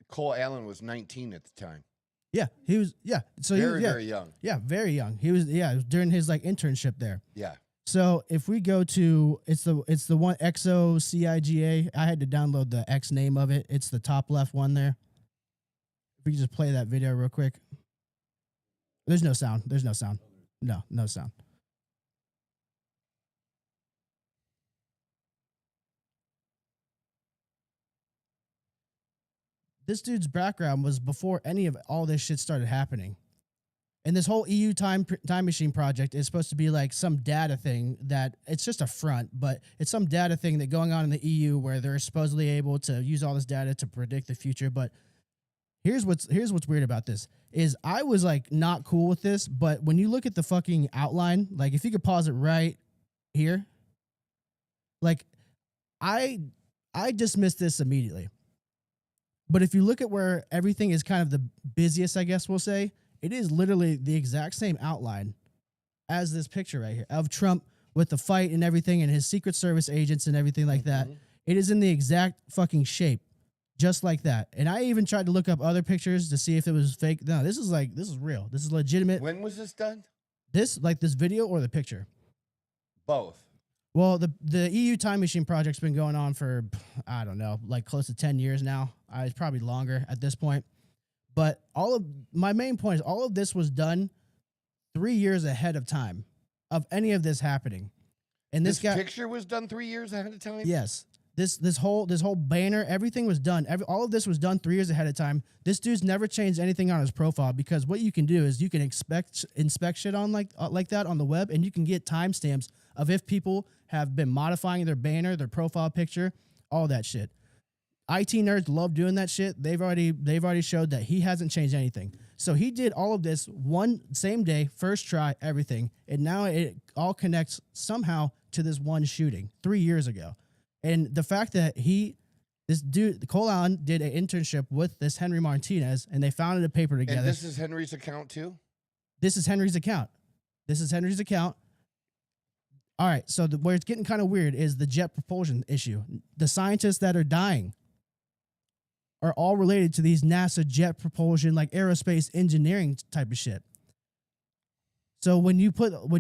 Cole Allen was 19 at the time. Yeah, he was. Yeah, so very, he was, very young. Yeah, very young. He was. Yeah, it was during his like internship there. Yeah. So if we go to it's the one XOCIGA. I had to download the X name of it. It's the top left one there. If we can just play that video real quick. There's no sound. There's no sound. No sound. This dude's background was before any of all this shit started happening. And this whole EU time machine project is supposed to be like some data thing that it's just a front, but it's some data thing that going on in the EU where they're supposedly able to use all this data to predict the future. But here's what's weird about this is I was like not cool with this, but when you look at the fucking outline, like if you could pause it right here, like I dismissed this immediately. But if you look at where everything is kind of the busiest, I guess we'll say, it is literally the exact same outline as this picture right here of Trump with the fight and everything and his Secret Service agents and everything like that. It is in the exact fucking shape, just like that. And I even tried to look up other pictures to see if it was fake. No, this is real. This is legitimate. When was this done? This video or the picture? Both. Well, the EU time machine project's been going on for, I don't know, like close to 10 years now. It's probably longer at this point. But my main point is all of this was done 3 years ahead of time of any of this happening. And this picture was done 3 years ahead of time? Yes. This whole banner, everything was done. All of this was done 3 years ahead of time. This dude's never changed anything on his profile because what you can do is you can inspect shit on like that on the web, and you can get timestamps of if people have been modifying their banner, their profile picture, all that shit. IT nerds love doing that shit. They've already showed that he hasn't changed anything. So he did all of this same day, first try, everything, and now it all connects somehow to this one shooting 3 years ago. And the fact that this dude, Cole Allen, did an internship with this Henry Martinez, and they founded a paper together. And this is Henry's account too? This is Henry's account. All right, so where it's getting kind of weird is the jet propulsion issue. The scientists that are dying are all related to these NASA jet propulsion, like aerospace engineering type of shit. So when you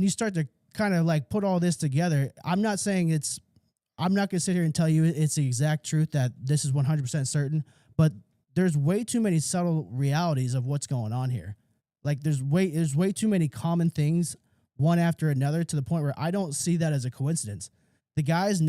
start to kind of like put all this together, I'm not going to sit here and tell you it's the exact truth that this is 100% certain, but there's way too many subtle realities of what's going on here. Like there's way too many common things one after another to the point where I don't see that as a coincidence. The guy's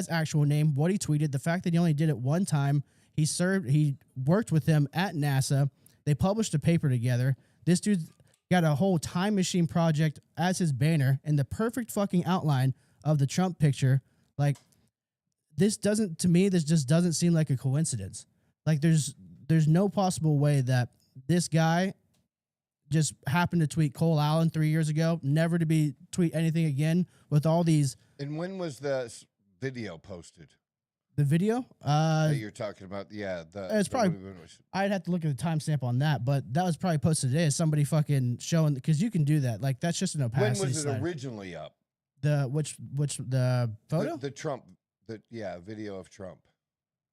actual name, what he tweeted, the fact that he only did it one time, he worked with him at NASA. They published a paper together. This dude's got a whole time machine project as his banner and the perfect fucking outline of the Trump picture. Like this just doesn't seem like a coincidence. Like there's no possible way that this guy just happened to tweet Cole Allen 3 years ago, never to tweet anything again with all these. And when was the video posted? The video? That you're talking about, yeah. It's probably. I'd have to look at the timestamp on that, but that was probably posted today as somebody fucking showing, because you can do that. Like that's just an opacity. When was it slider. originally up? The the photo? The Trump, video of Trump.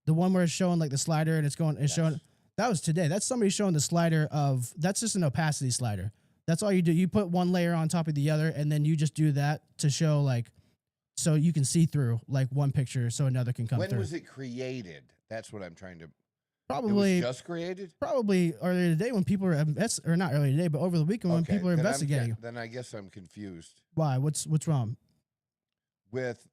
The one where it's showing like the slider and showing. That was today. That's somebody showing the slider of. That's just an opacity slider. That's all you do. You put one layer on top of the other, and then you just do that to show like. So you can see through like one picture, so another can come through. When was it created? That's what I'm trying to. Probably it was just created. Probably earlier today when people were or not earlier today, but over the weekend when people are investigating. Then I guess I'm confused. Why? What's wrong? With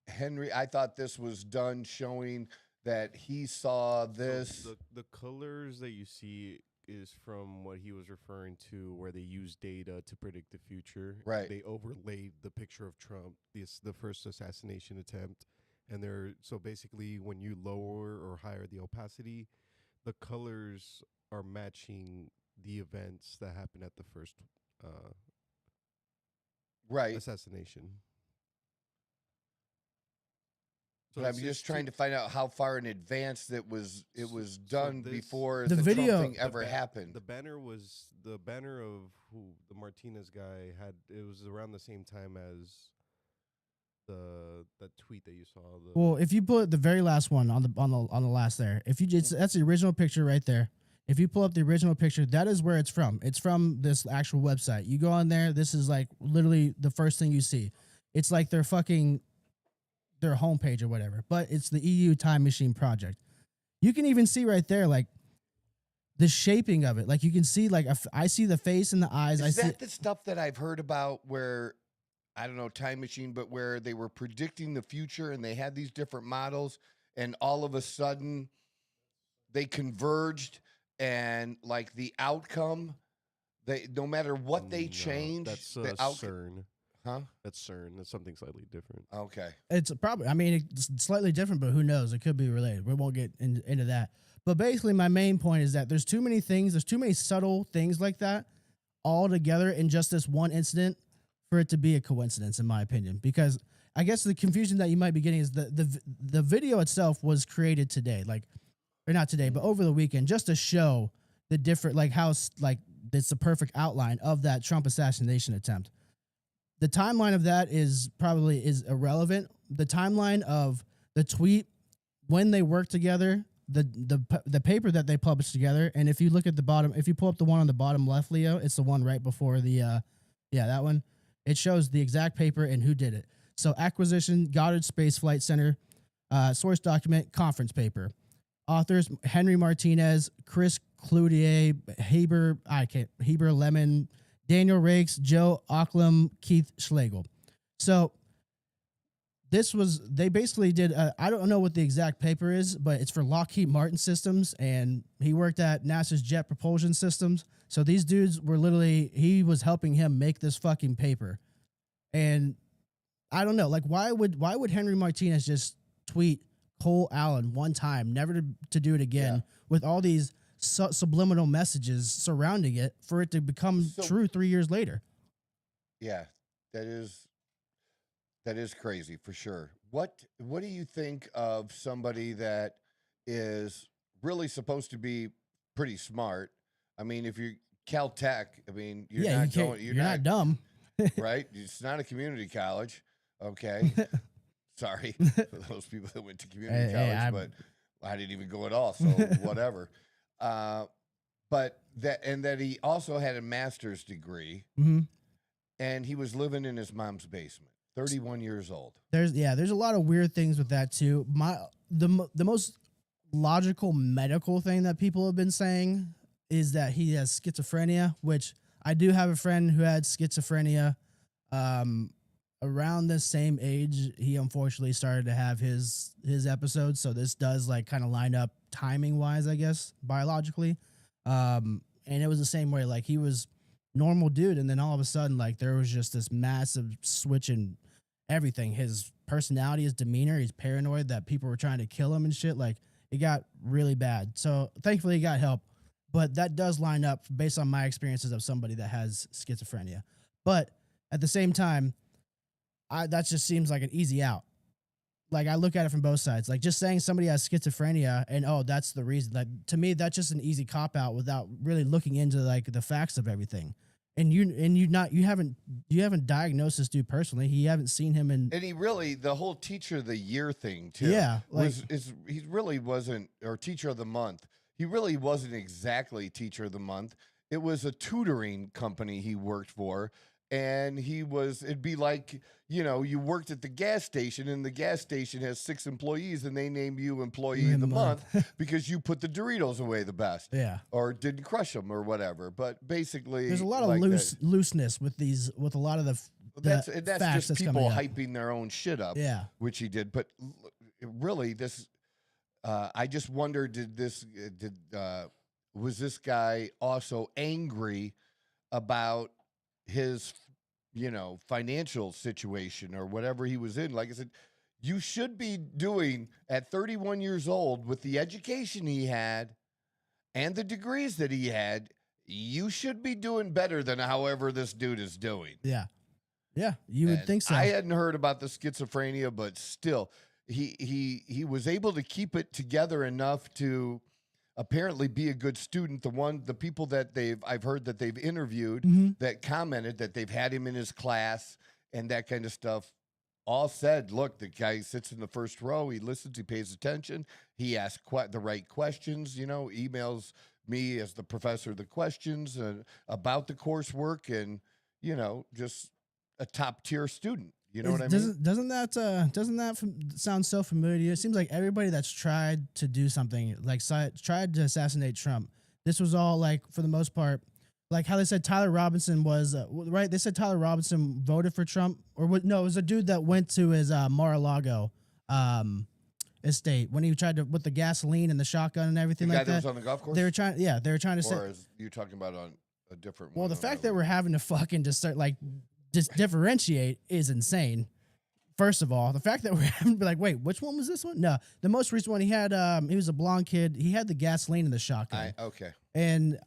Henry, I thought this was done showing that he saw this. So the colors that you see is from what he was referring to, where they use data to predict the future. Right. They overlaid the picture of Trump, the first assassination attempt, and so basically when you lower or higher the opacity, the colors are matching the events that happened at the first assassination. So I'm just trying to find out how far in advance it was done before the video Trump thing ever happened. The banner of who the Martinez guy had. It was around the same time as that tweet that you saw. Well, if you put the very last one on the last there, if you just that's the original picture right there. If you pull up the original picture, that is where it's from. It's from this actual website. You go on there. This is like literally the first thing you see. It's like their homepage or whatever. But it's the EU Time Machine Project. You can even see right there, like the shaping of it. Like you can see, like I see the face and the eyes. Is that the stuff that I've heard about where, I don't know, Time Machine, but where they were predicting the future and they had these different models and all of a sudden they converged and like the outcome, no matter what they changed, that's the CERN. Huh? That's CERN. That's something slightly different. Okay. It's probably, I mean, it's slightly different, but who knows? It could be related. We won't get into that. But basically, my main point is that there's too many things, there's too many subtle things like that all together in just this one incident for it to be a coincidence, in my opinion. Because I guess the confusion that you might be getting is the video itself was created today, or not today, but over the weekend, just to show the different, like how, like it's the perfect outline of that Trump assassination attempt. The timeline of that is irrelevant. The timeline of the tweet, when they worked together, the paper that they published together, and if you look at the bottom, if you pull up the one on the bottom left, Leo, it's the one right before the, that one. It shows the exact paper and who did it. So acquisition, Goddard Space Flight Center, source document, conference paper. Authors, Henry Martinez, Chris Cloutier, Heber Lemon, Daniel Rakes, Joe Ocklum, Keith Schlegel. So they basically did, I don't know what the exact paper is, but it's for Lockheed Martin Systems, and he worked at NASA's Jet Propulsion Systems. So these dudes were he was helping him make this fucking paper. And I don't know, like why would Henry Martinez just tweet Cole Allen one time, never to do it again, with all these subliminal messages surrounding it for it to become true 3 years later? Yeah, that is crazy for sure. What do you think of somebody that is really supposed to be pretty smart? I mean, if you're Caltech, I mean, you're not dumb, right? It's not a community college. Okay. Sorry for those people that went to community college, but I didn't even go at all, so whatever. But that he also had a master's degree, and he was living in his mom's basement, 31 years old. There's a lot of weird things with that too. The most logical medical thing that people have been saying is that he has schizophrenia, which I do have a friend who had schizophrenia. Around the same age, he unfortunately started to have his episodes. So this does like kind of line up timing wise, I guess, biologically. And it was the same way, like he was normal dude. And then all of a sudden, like there was just this massive switch in everything. His personality, his demeanor, he's paranoid that people were trying to kill him and shit. Like it got really bad. So thankfully he got help, but that does line up based on my experiences of somebody that has schizophrenia. But at the same time, that just seems like an easy out. Like I look at it from both sides. Like just saying somebody has schizophrenia and that's the reason. Like to me, that's just an easy cop out without really looking into like the facts of everything. And you haven't diagnosed this dude personally. You haven't seen him in. And he really, the whole teacher of the year thing too. Yeah, like, he really wasn't, or teacher of the month. He really wasn't exactly teacher of the month. It was a tutoring company he worked for. And it'd be like, you worked at the gas station and the gas station has 6 employees and they name you employee of the month because you put the Doritos away the best. Yeah. Or didn't crush them or whatever. But basically, there's a lot of looseness with a lot of that's just people hyping their own shit up. Yeah. Which he did. But really, I just wonder, was this guy also angry about his financial situation or whatever he was in? Like I said, you should be doing at 31 years old with the education he had and the degrees that he had, you should be doing better than however this dude is doing. Yeah, you would think so. I hadn't heard about the schizophrenia, but still, he was able to keep it together enough to apparently be a good student. The people that I've heard that they've interviewed that commented that they've had him in his class and that kind of stuff, all said, look, the guy sits in the first row. He listens. He pays attention. He asks the right questions, emails me as the professor the questions about the coursework and, just a top tier student. You know what I mean? Doesn't that sound so familiar to you? It seems like everybody that's tried to do something, like tried to assassinate Trump, this was all like, for the most part, like how they said Tyler Robinson was, right? They said Tyler Robinson voted for Trump, or what? No, it was a dude that went to his Mar-a-Lago estate when he tried to, with the gasoline and the shotgun and everything the like guy that. was on the golf course? They were trying to say. Or is you talking about on a different one? Well, the fact that we're having to fucking just start just differentiate is insane. First of all, the fact that we're having to be like, wait, which one was this one? No, the most recent one he had, he was a blonde kid. He had the gasoline in the shotgun. Okay. And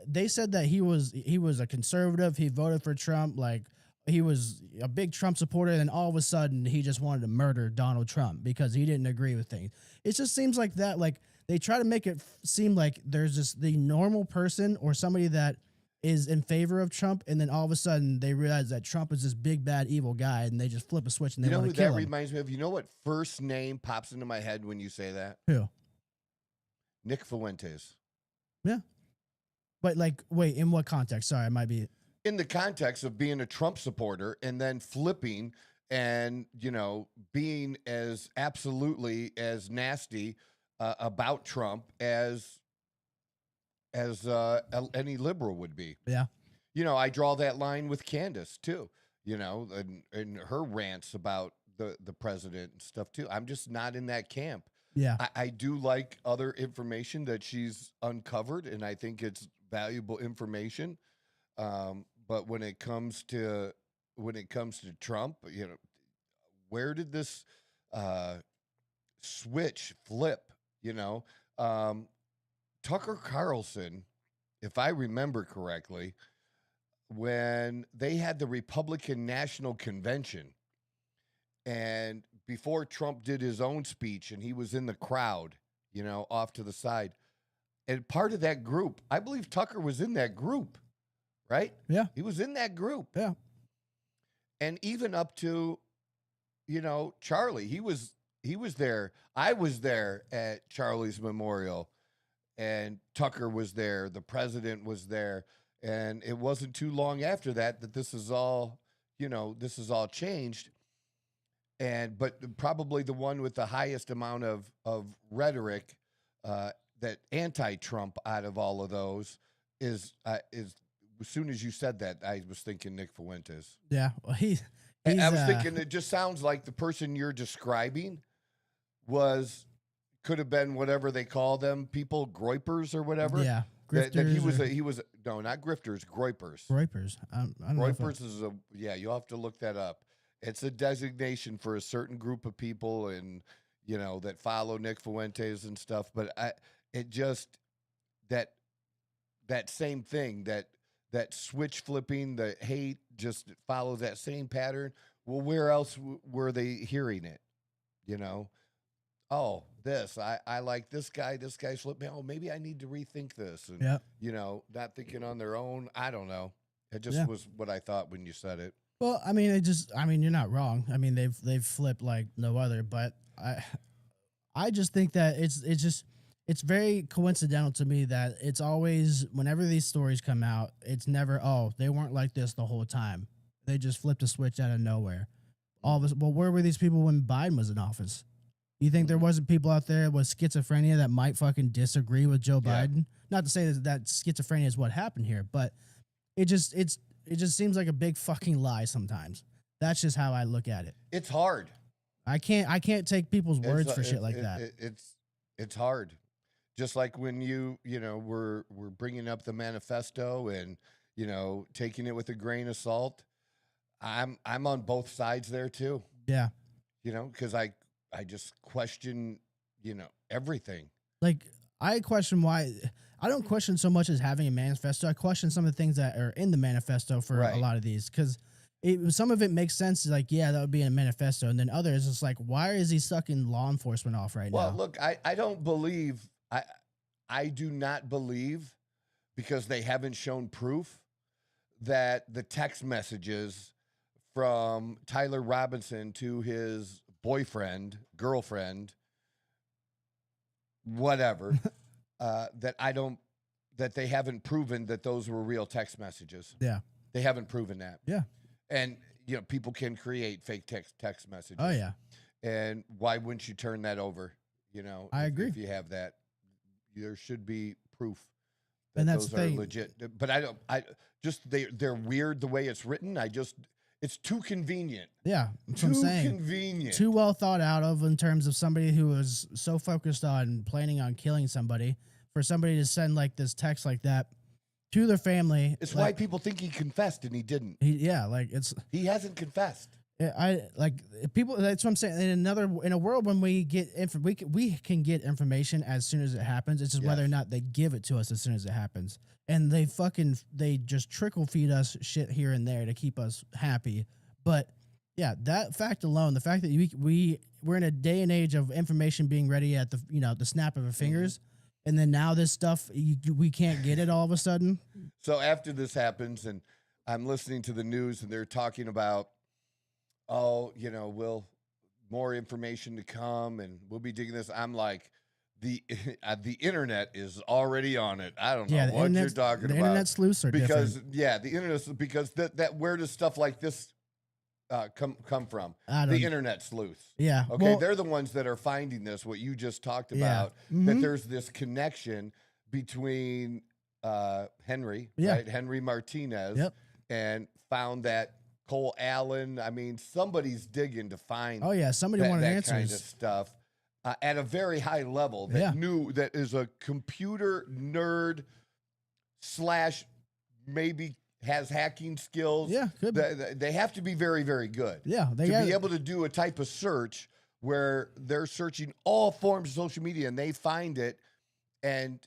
they said that he was a conservative. He voted for Trump. Like, he was a big Trump supporter. And all of a sudden he just wanted to murder Donald Trump because he didn't agree with things. It just seems like that. Like, they try to make it seem like there's just the normal person or somebody that is in favor of Trump, and then all of a sudden they realize that Trump is this big, bad, evil guy, and they just flip a switch and they want to kill him. That reminds me of? You know what first name pops into my head when you say that? Who? Nick Fuentes. Yeah. But, like, wait, in what context? Sorry, I might be... In the context of being a Trump supporter and then flipping and, being as absolutely as nasty about Trump as any liberal would be. Yeah. I draw that line with Candace too, and her rants about the president and stuff too. I'm just not in that camp. Yeah. I do like other information that she's uncovered, and I think it's valuable information. But when it comes to Trump, where did this switch flip? Tucker Carlson, if I remember correctly, when they had the Republican National Convention, and before Trump did his own speech and he was in the crowd, off to the side, and part of that group, I believe Tucker was in that group, right? Yeah. He was in that group. Yeah. And even up to, Charlie, he was there. I was there at Charlie's memorial. And Tucker was there. The president was there. And it wasn't too long after that this is all, changed. But probably the one with the highest amount of rhetoric that anti-Trump out of all of those is as soon as you said that, I was thinking Nick Fuentes. Yeah. Well, I was thinking it just sounds like the person you're describing could have been whatever they call them, people, groypers or whatever. Yeah, grifters. He was no, not grifters, groypers. Groypers. I don't know. Groypers is you'll have to look that up. It's a designation for a certain group of people, and that follow Nick Fuentes and stuff. But that same thing, that switch flipping, the hate, just follows that same pattern. Well, where else were they hearing it? Oh, I like this guy. This guy's flipping. Oh, maybe I need to rethink this. And, not thinking on their own. I don't know. It just was what I thought when you said it. Well, I mean, you're not wrong. I mean, they've flipped like no other, but I just think that it's very coincidental to me that it's always, whenever these stories come out, it's never, they weren't like this the whole time. They just flipped a switch out of nowhere. All of us, well, where were these people when Biden was in office? You think there wasn't people out there with schizophrenia that might fucking disagree with Joe Biden? Not to say that schizophrenia is what happened here, but it just seems like a big fucking lie sometimes. That's just how I look at it. It's hard. I can't take people's words for shit like that. It's hard. Just like when we're bringing up the manifesto and taking it with a grain of salt. I'm on both sides there too. Yeah. Because I just question, everything. Like, I question why. I don't question so much as having a manifesto. I question some of the things that are in the manifesto for a lot of these, because some of it makes sense. Like, yeah, that would be in a manifesto. And then others, it's like, why is he sucking law enforcement off right now? Well, look, I don't believe, I do not believe, because they haven't shown proof, that the text messages from Tyler Robinson to his boyfriend, girlfriend, whatever, that they haven't proven that those were real text messages. Yeah. They haven't proven that. Yeah. And, people can create fake text messages. Oh, yeah. And why wouldn't you turn that over? I agree. If you have that, there should be proof that and that's those are legit. But they're weird the way it's written. It's too convenient. Yeah, that's what I'm saying. Convenient. Too well thought out of in terms of somebody who was so focused on planning on killing somebody, for somebody to send like this text like that to their family. It's why people think he confessed and he didn't. He hasn't confessed. People. That's what I'm saying. In a world when we get we can get information as soon as it happens. It's just whether or not they give it to us as soon as it happens. And they just trickle feed us shit here and there to keep us happy. But yeah, that fact alone, the fact that we're in a day and age of information being ready at the snap of our fingers, and then now this stuff we can't get it all of a sudden. So after this happens, and I'm listening to the news, and they're talking about, more information to come, and we'll be digging this. I'm like, the internet is already on it. I don't know what you're talking about. The internet sleuths are different. The internet, because that where does stuff like this come from? The internet sleuths. Yeah. Okay, well, they're the ones that are finding this. What you just talked about, that there's this connection between Henry, right? Henry Martinez, and found that Cole Allen. I mean, somebody's digging to find. Oh yeah, somebody wanted answers. Kind of stuff at a very high level. That is a computer nerd / maybe has hacking skills. Yeah, could be. They have to be very, very good. Yeah, to be able to do a type of search where they're searching all forms of social media and they find it, and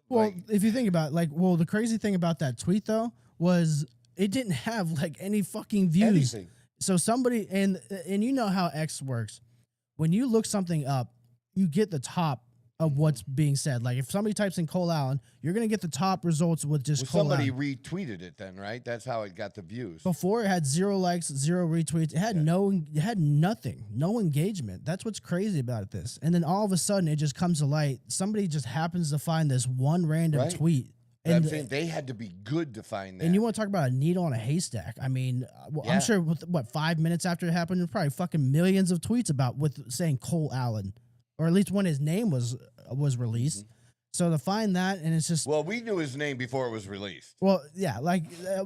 Well, if you think about the crazy thing about that tweet though was it didn't have any fucking views. Anything. So somebody and you know how X works. When you look something up, you get the top of what's being said. Like if somebody types in Cole Allen, you're gonna get the top results with just Cole somebody Allen. retweeted it then, right? That's how it got the views. Before it had 0 likes, 0 retweets. It had nothing, no engagement. That's what's crazy about this. And then all of a sudden it just comes to light. Somebody just happens to find this one random tweet. And I'm saying they had to be good to find that. And you want to talk about a needle in a haystack? I mean, I'm sure 5 minutes after it happened, there's probably fucking millions of tweets with saying Cole Allen, or at least when his name was released. So to find that, and it's just we knew his name before it was released. Well, yeah,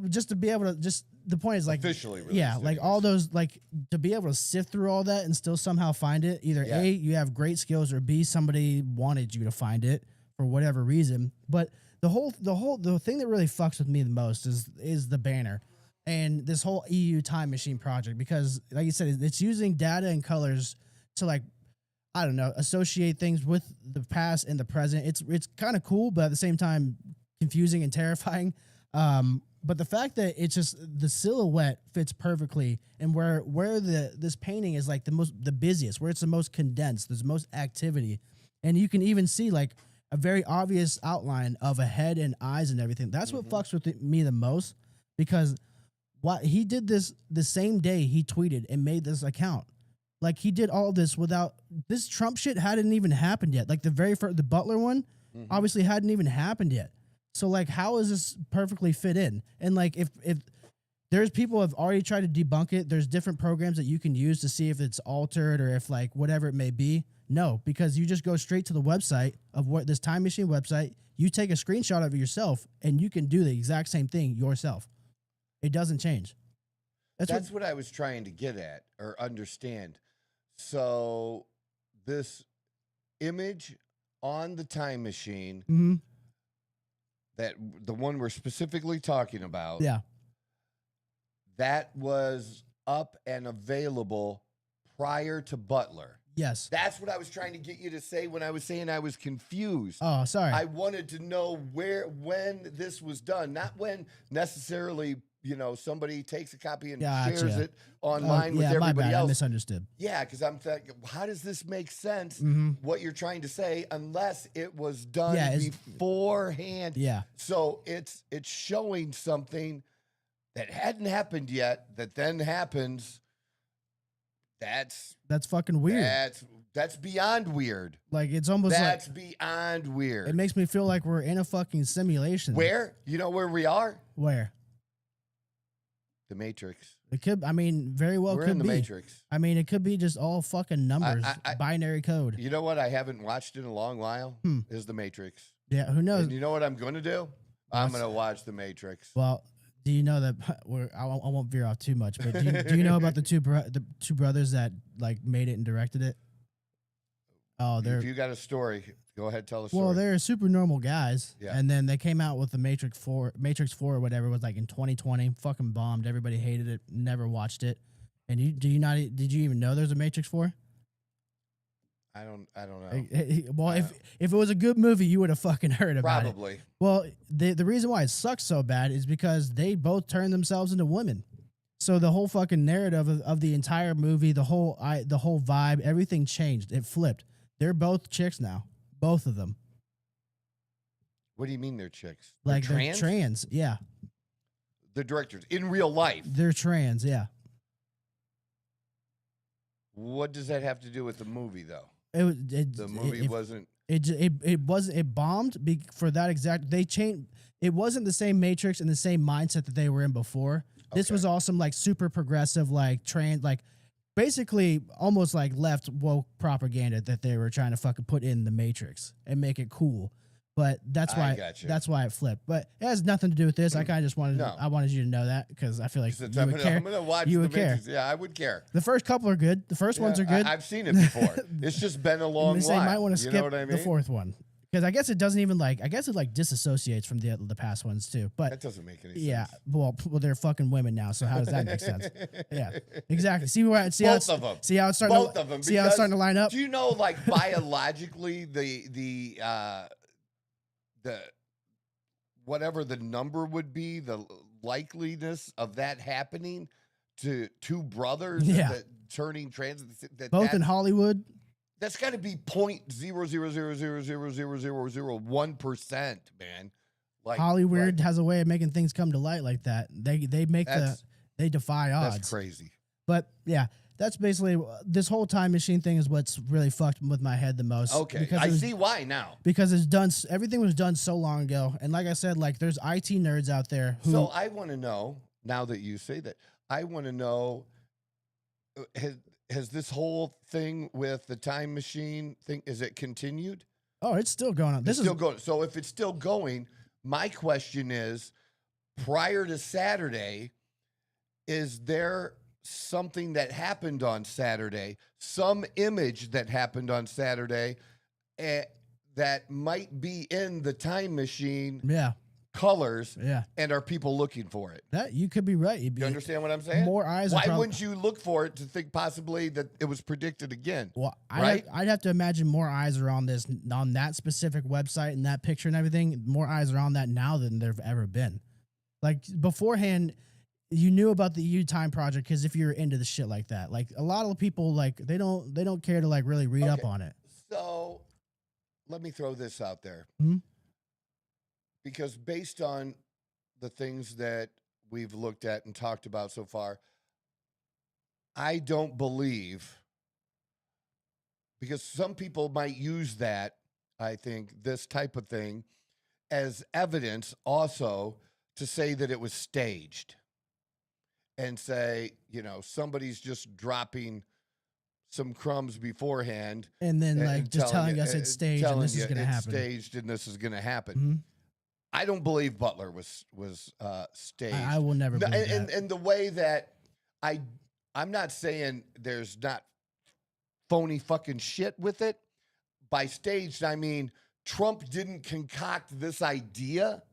just to be able to the point is officially released. Yeah, all those to be able to sift through all that and still somehow find it. Either A, you have great skills, or B, somebody wanted you to find it for whatever reason. But the thing that really fucks with me the most is the banner and this whole EU time machine project, because like you said, it's using data and colors to I don't know, associate things with the past and the present. It's kind of cool, but at the same time confusing and terrifying. But the fact that it's just the silhouette fits perfectly, and where this painting is the busiest, where it's the most condensed, there's the most activity, and you can even see a very obvious outline of a head and eyes and everything. That's what fucks with me the most, because he did this the same day he tweeted and made this account. He did all this without this Trump shit hadn't even happened yet. The very first, the Butler one obviously hadn't even happened yet. So how is this perfectly fit in? And if there's people who have already tried to debunk it, there's different programs that you can use to see if it's altered or if whatever it may be. No, because you just go straight to the website of this time machine website. You take a screenshot of it yourself and you can do the exact same thing yourself. It doesn't change. That's what I was trying to get at or understand. So this image on the time machine, that the one we're specifically talking about, that was up and available prior to Butler. Yes. That's what I was trying to get you to say when I was saying I was confused. Oh, sorry. I wanted to know when this was done, not when necessarily somebody takes a copy and shares it online with everybody my bad. else. I misunderstood. Yeah, because I'm thinking, how does this make sense, what you're trying to say, unless it was done beforehand? Yeah. So it's showing something that hadn't happened yet, that then happens, that's fucking weird. That's beyond weird. Like, it's almost that's beyond weird. It makes me feel like we're in a fucking simulation. Where? You know where we are? Where? The Matrix. It could, I mean, very well We're could in the be. Matrix. I mean, it could be just all fucking numbers, binary code. You know what I haven't watched in a long while? Is The Matrix. Yeah, who knows? And you know what I'm going to do? I'm going to watch The Matrix. Well, do you know that I won't veer off too much, but do you know about the two brothers that like made it and directed it? Oh, if you got a story, go ahead, tell the story. Well, they're super normal guys, yeah. And then they came out with the Matrix 4 or whatever. It was like in 2020, fucking bombed. Everybody hated it, never watched it. And did you even know there's a Matrix 4? I don't know. Well, if it was a good movie, you would have fucking heard about it. Probably. Well, the reason why it sucks so bad is because they both turned themselves into women. So the whole fucking narrative of the entire movie, the whole vibe, everything changed. It flipped. They're both chicks now, both of them. What do you mean they're chicks? Like they're trans, yeah. The directors in real life. They're trans, yeah. What does that have to do with the movie, though? The movie wasn't. It bombed for that exact. They changed. It wasn't the same Matrix and the same mindset that they were in before. This was awesome, like super progressive, like trans, like basically almost like left woke propaganda that they were trying to fucking put in the Matrix and make it cool. But that's why it flipped. But it has nothing to do with this. I kind of just wanted you to know that because I feel like you would care. I'm gonna watch. You the would care. Matrix. Yeah, I would care. The first couple are good. The first ones are good. I've seen it before. It's just been a long while. You might want to skip I mean? the fourth one. Because I guess it doesn't even I guess it like disassociates from the past ones too. But that doesn't make any sense. Yeah, well, they're fucking women now, so how does that make sense? Yeah, exactly. See how it's starting. Both of them. See how it's starting to line up. Do you know, like biologically, the whatever the number would be, the likeliness of that happening to two brothers that turning trans, both in Hollywood. That's got to be 0.000000001%, man. Like Hollywood has a way of making things come to light like that. They defy odds. That's crazy. But yeah, that's basically this whole time machine thing is what's really fucked with my head the most. Okay, I see why now. Because everything was done so long ago, and like I said, like there's IT nerds out there who. So I want to know now that you say that. I want to know. Has this whole thing with the time machine thing, is it continued? Oh, it's still going on. It's still going. So if it's still going, my question is, prior to Saturday, is there something that happened on Saturday, some image that happened on Saturday that might be in the time machine? Yeah. Colors, and are people looking for it? That you could be right. You understand what I'm saying? More eyes. Why wouldn't you look for it to think possibly that it was predicted again? Well, right? I'd have to imagine more eyes are on that specific website and that picture and everything. More eyes are on that now than there've ever been. Like beforehand, you knew about the U Time project because if you're into the shit like that, like a lot of people, like they don't care to like really read up on it. So let me throw this out there. Mm-hmm. Because based on the things that we've looked at and talked about so far, I don't believe, because some people might use that, I think, this type of thing as evidence also to say that it was staged and say, somebody's just dropping some crumbs beforehand. And then like just telling us it's staged and this is going to happen. Staged and this is going to happen. Mm-hmm. I don't believe Butler was staged. I will never believe that. And the way that I'm not saying there's not phony fucking shit with it. By staged, I mean Trump didn't concoct this idea.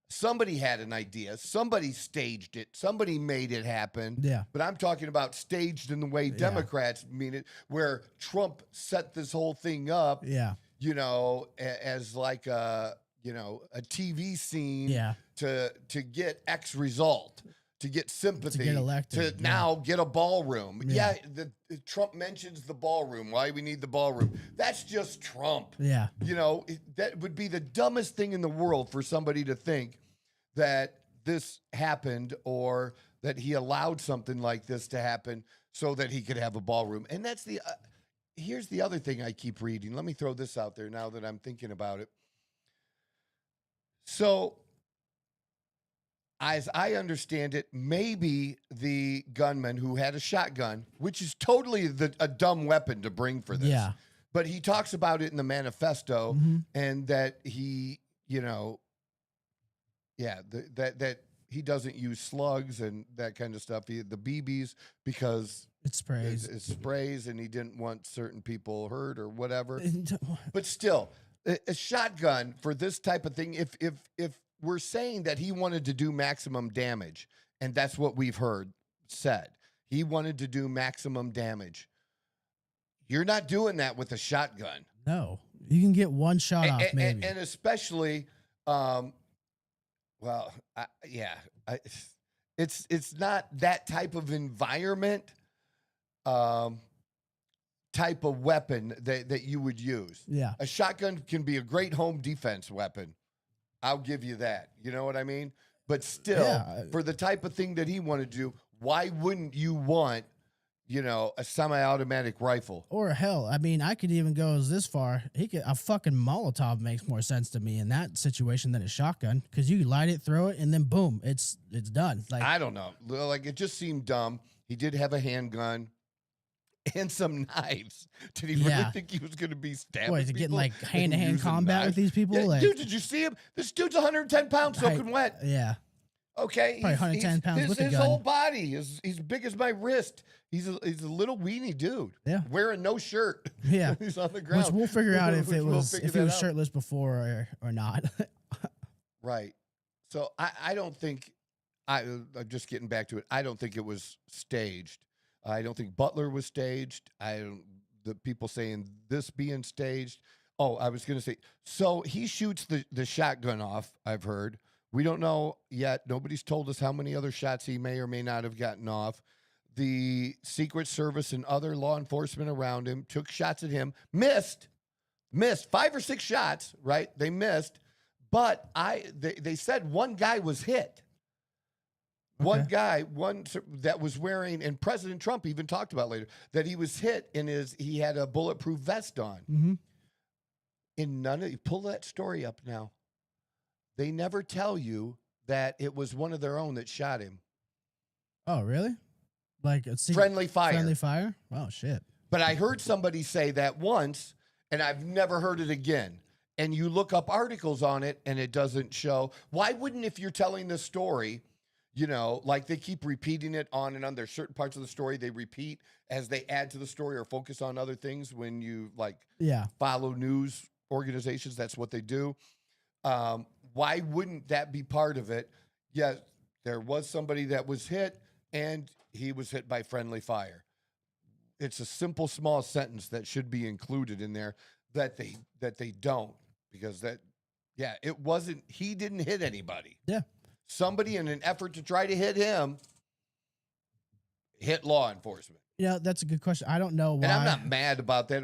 Somebody had an idea. Somebody staged it. Somebody made it happen. Yeah. But I'm talking about staged in the way Democrats mean it, where Trump set this whole thing up. Yeah. As like a TV scene to get X result, to get sympathy, to get elected, to now get a ballroom. Trump mentions the ballroom. Why we need the ballroom? That's just Trump. Yeah. That would be the dumbest thing in the world for somebody to think that this happened or that he allowed something like this to happen so that he could have a ballroom. And that's the here's the other thing I keep reading. Let me throw this out there now that I'm thinking about it. So, as I understand it, maybe the gunman who had a shotgun, which is totally a dumb weapon to bring for this. Yeah. But he talks about it in the manifesto, and that he, that he doesn't use slugs and that kind of stuff. The BBs, because it sprays. It sprays, and he didn't want certain people hurt or whatever. But still, a shotgun for this type of thing, if we're saying that he wanted to do maximum damage, and that's what we've heard said. He wanted to do maximum damage. You're not doing that with a shotgun. No. You can get one shot off, maybe. And especially, it's not that type of environment, type of weapon that you would use. Yeah. A shotgun can be a great home defense weapon. I'll give you that. You know what I mean? But still, for the type of thing that he wanted to do, why wouldn't you want, a semi-automatic rifle? Or hell, I mean, I could even go this far. A fucking Molotov makes more sense to me in that situation than a shotgun, because you light it, throw it, and then boom, it's done. Like, I don't know. Like, it just seemed dumb. He did have a handgun and some knives. Did he really think he was going to be stabbing What, is it people? getting like hand-to-hand combat with these people? Yeah, like, dude, did you see him? This dude's 110 pounds soaking wet. Yeah. Okay. Probably 110 pounds with a gun. His whole body is he's big as my wrist. He's a little weenie dude. Yeah. Wearing no shirt. Yeah. He's on the ground. Which we'll figure out if he was out. shirtless before or not. Right. So I don't think, I'm just getting back to it, I don't think it was staged. I don't think Butler was staged. The people saying this being staged. Oh, I was going to say, so he shoots the shotgun off, I've heard. We don't know yet. Nobody's told us how many other shots he may or may not have gotten off. The Secret Service and other law enforcement around him took shots at him, missed 5 or 6 shots, right? They missed, but they said one guy was hit. Okay. One guy that was wearing, and President Trump even talked about later, that he was hit he had a bulletproof vest on. Mm-hmm. Pull that story up now. They never tell you that it was one of their own that shot him. Oh, really? Like a friendly fire. Friendly fire? Oh, shit. But I heard somebody say that once, and I've never heard it again. And you look up articles on it, and it doesn't show. Why wouldn't, if you're telling this story, like they keep repeating it on and on. There's certain parts of the story they repeat as they add to the story or focus on other things when you follow news organizations. That's what they do. Why wouldn't that be part of it? Yes, there was somebody that was hit, and he was hit by friendly fire. It's a simple, small sentence that should be included in there that they don't, because it wasn't. He didn't hit anybody. Yeah. Somebody, in an effort to try to hit him, hit law enforcement. Yeah, that's a good question. I don't know why. And I'm not mad about that,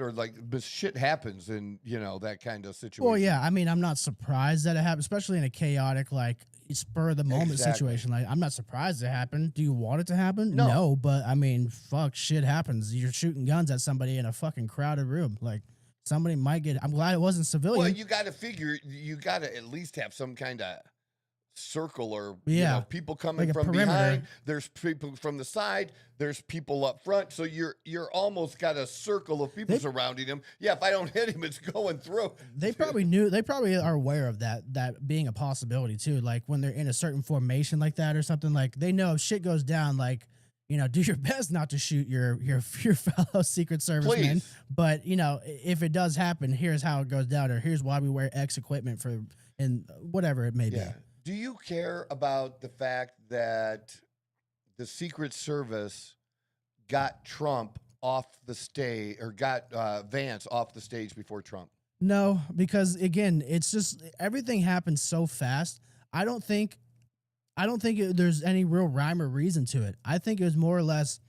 but shit happens in, that kind of situation. Well, yeah, I mean, I'm not surprised that it happened, especially in a chaotic, spur of the moment situation. Like, I'm not surprised it happened. Do you want it to happen? No, but I mean, fuck, shit happens. You're shooting guns at somebody in a fucking crowded room. Like, somebody might get. I'm glad it wasn't civilian. Well, you got to figure. You got to at least have some kind of circle, or people coming from perimeter behind. There's people from the side. There's people up front. So you're almost got a circle of people surrounding him. Yeah, if I don't hit him, it's going through. They probably knew. They probably are aware of that being a possibility too. Like when they're in a certain formation like that or something. Like they know if shit goes down, do your best not to shoot your fellow Secret Service men. But if it does happen, here's how it goes down, or here's why we wear X equipment and whatever it may be. Do you care about the fact that the Secret Service got Trump off the stage, or got Vance off the stage before Trump? No, because again, it's just everything happened so fast. I don't think there's any real rhyme or reason to it. I think it was more or less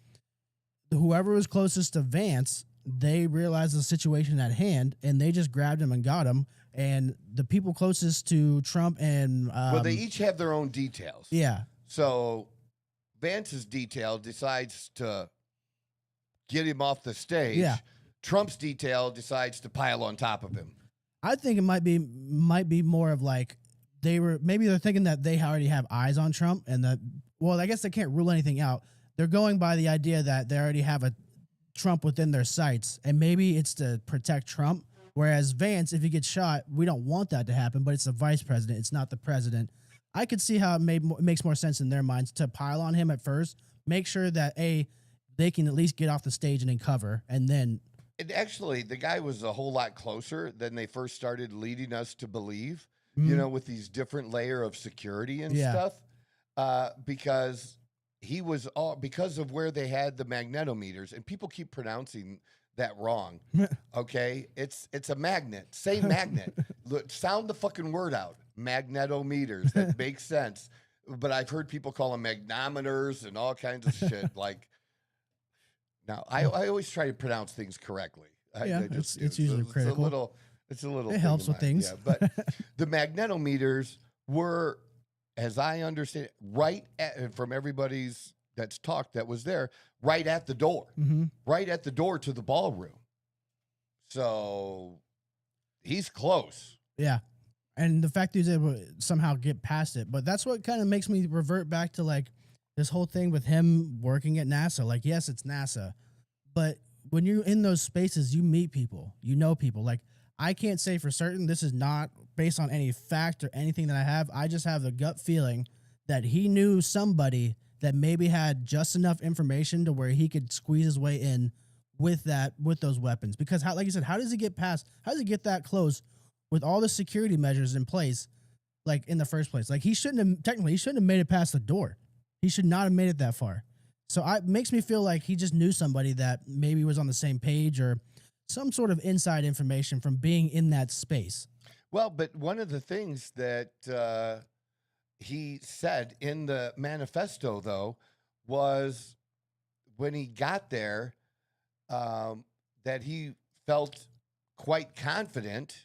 whoever was closest to Vance they realized the situation at hand, and they just grabbed him and got him. And the people closest to Trump and well, they each have their own details. Yeah. So Vance's detail decides to get him off the stage. Yeah. Trump's detail decides to pile on top of him. I think it might be more of like they're thinking that they already have eyes on Trump, and that, well, I guess they can't rule anything out. They're going by the idea that they already have a Trump within their sights, and maybe it's to protect Trump. Whereas Vance, if he gets shot, we don't want that to happen, but it's the vice president. It's not the president. I could see how it makes more sense in their minds to pile on him at first, make sure that they can at least get off the stage and in cover, and then. And actually, the guy was a whole lot closer than they first started leading us to believe, you know, with these different layer of security and stuff, because he was because of where they had the magnetometers, and people keep pronouncing that wrong. Okay, it's a magnet. Say magnet. Look, sound the fucking word out. Magnetometers. That makes sense. But I've heard people call them magnometers and all kinds of shit. Like, now I always try to pronounce things correctly. It's usually critical. It's a little. It helps with things. Yeah, but the magnetometers were, as I understand it, right at, from everybody's that's talked that was there, right at the door, right at the door to the ballroom. So he's close. Yeah. And the fact that he's able to somehow get past it. But that's what kind of makes me revert back to like this whole thing with him working at NASA. Like, yes, it's NASA, but when you're in those spaces, you meet people, you know people. Like, I can't say for certain, this is not based on any fact or anything that I have. I just have the gut feeling that he knew somebody that maybe had just enough information to where he could squeeze his way in with those weapons. Because how, like you said, how does he get that close with all the security measures in place, like in the first place? Like, he shouldn't have made it past the door. He should not have made it that far. So it makes me feel like he just knew somebody that maybe was on the same page or some sort of inside information from being in that space. Well, but one of the things that he said in the manifesto, though, was when he got there, that he felt quite confident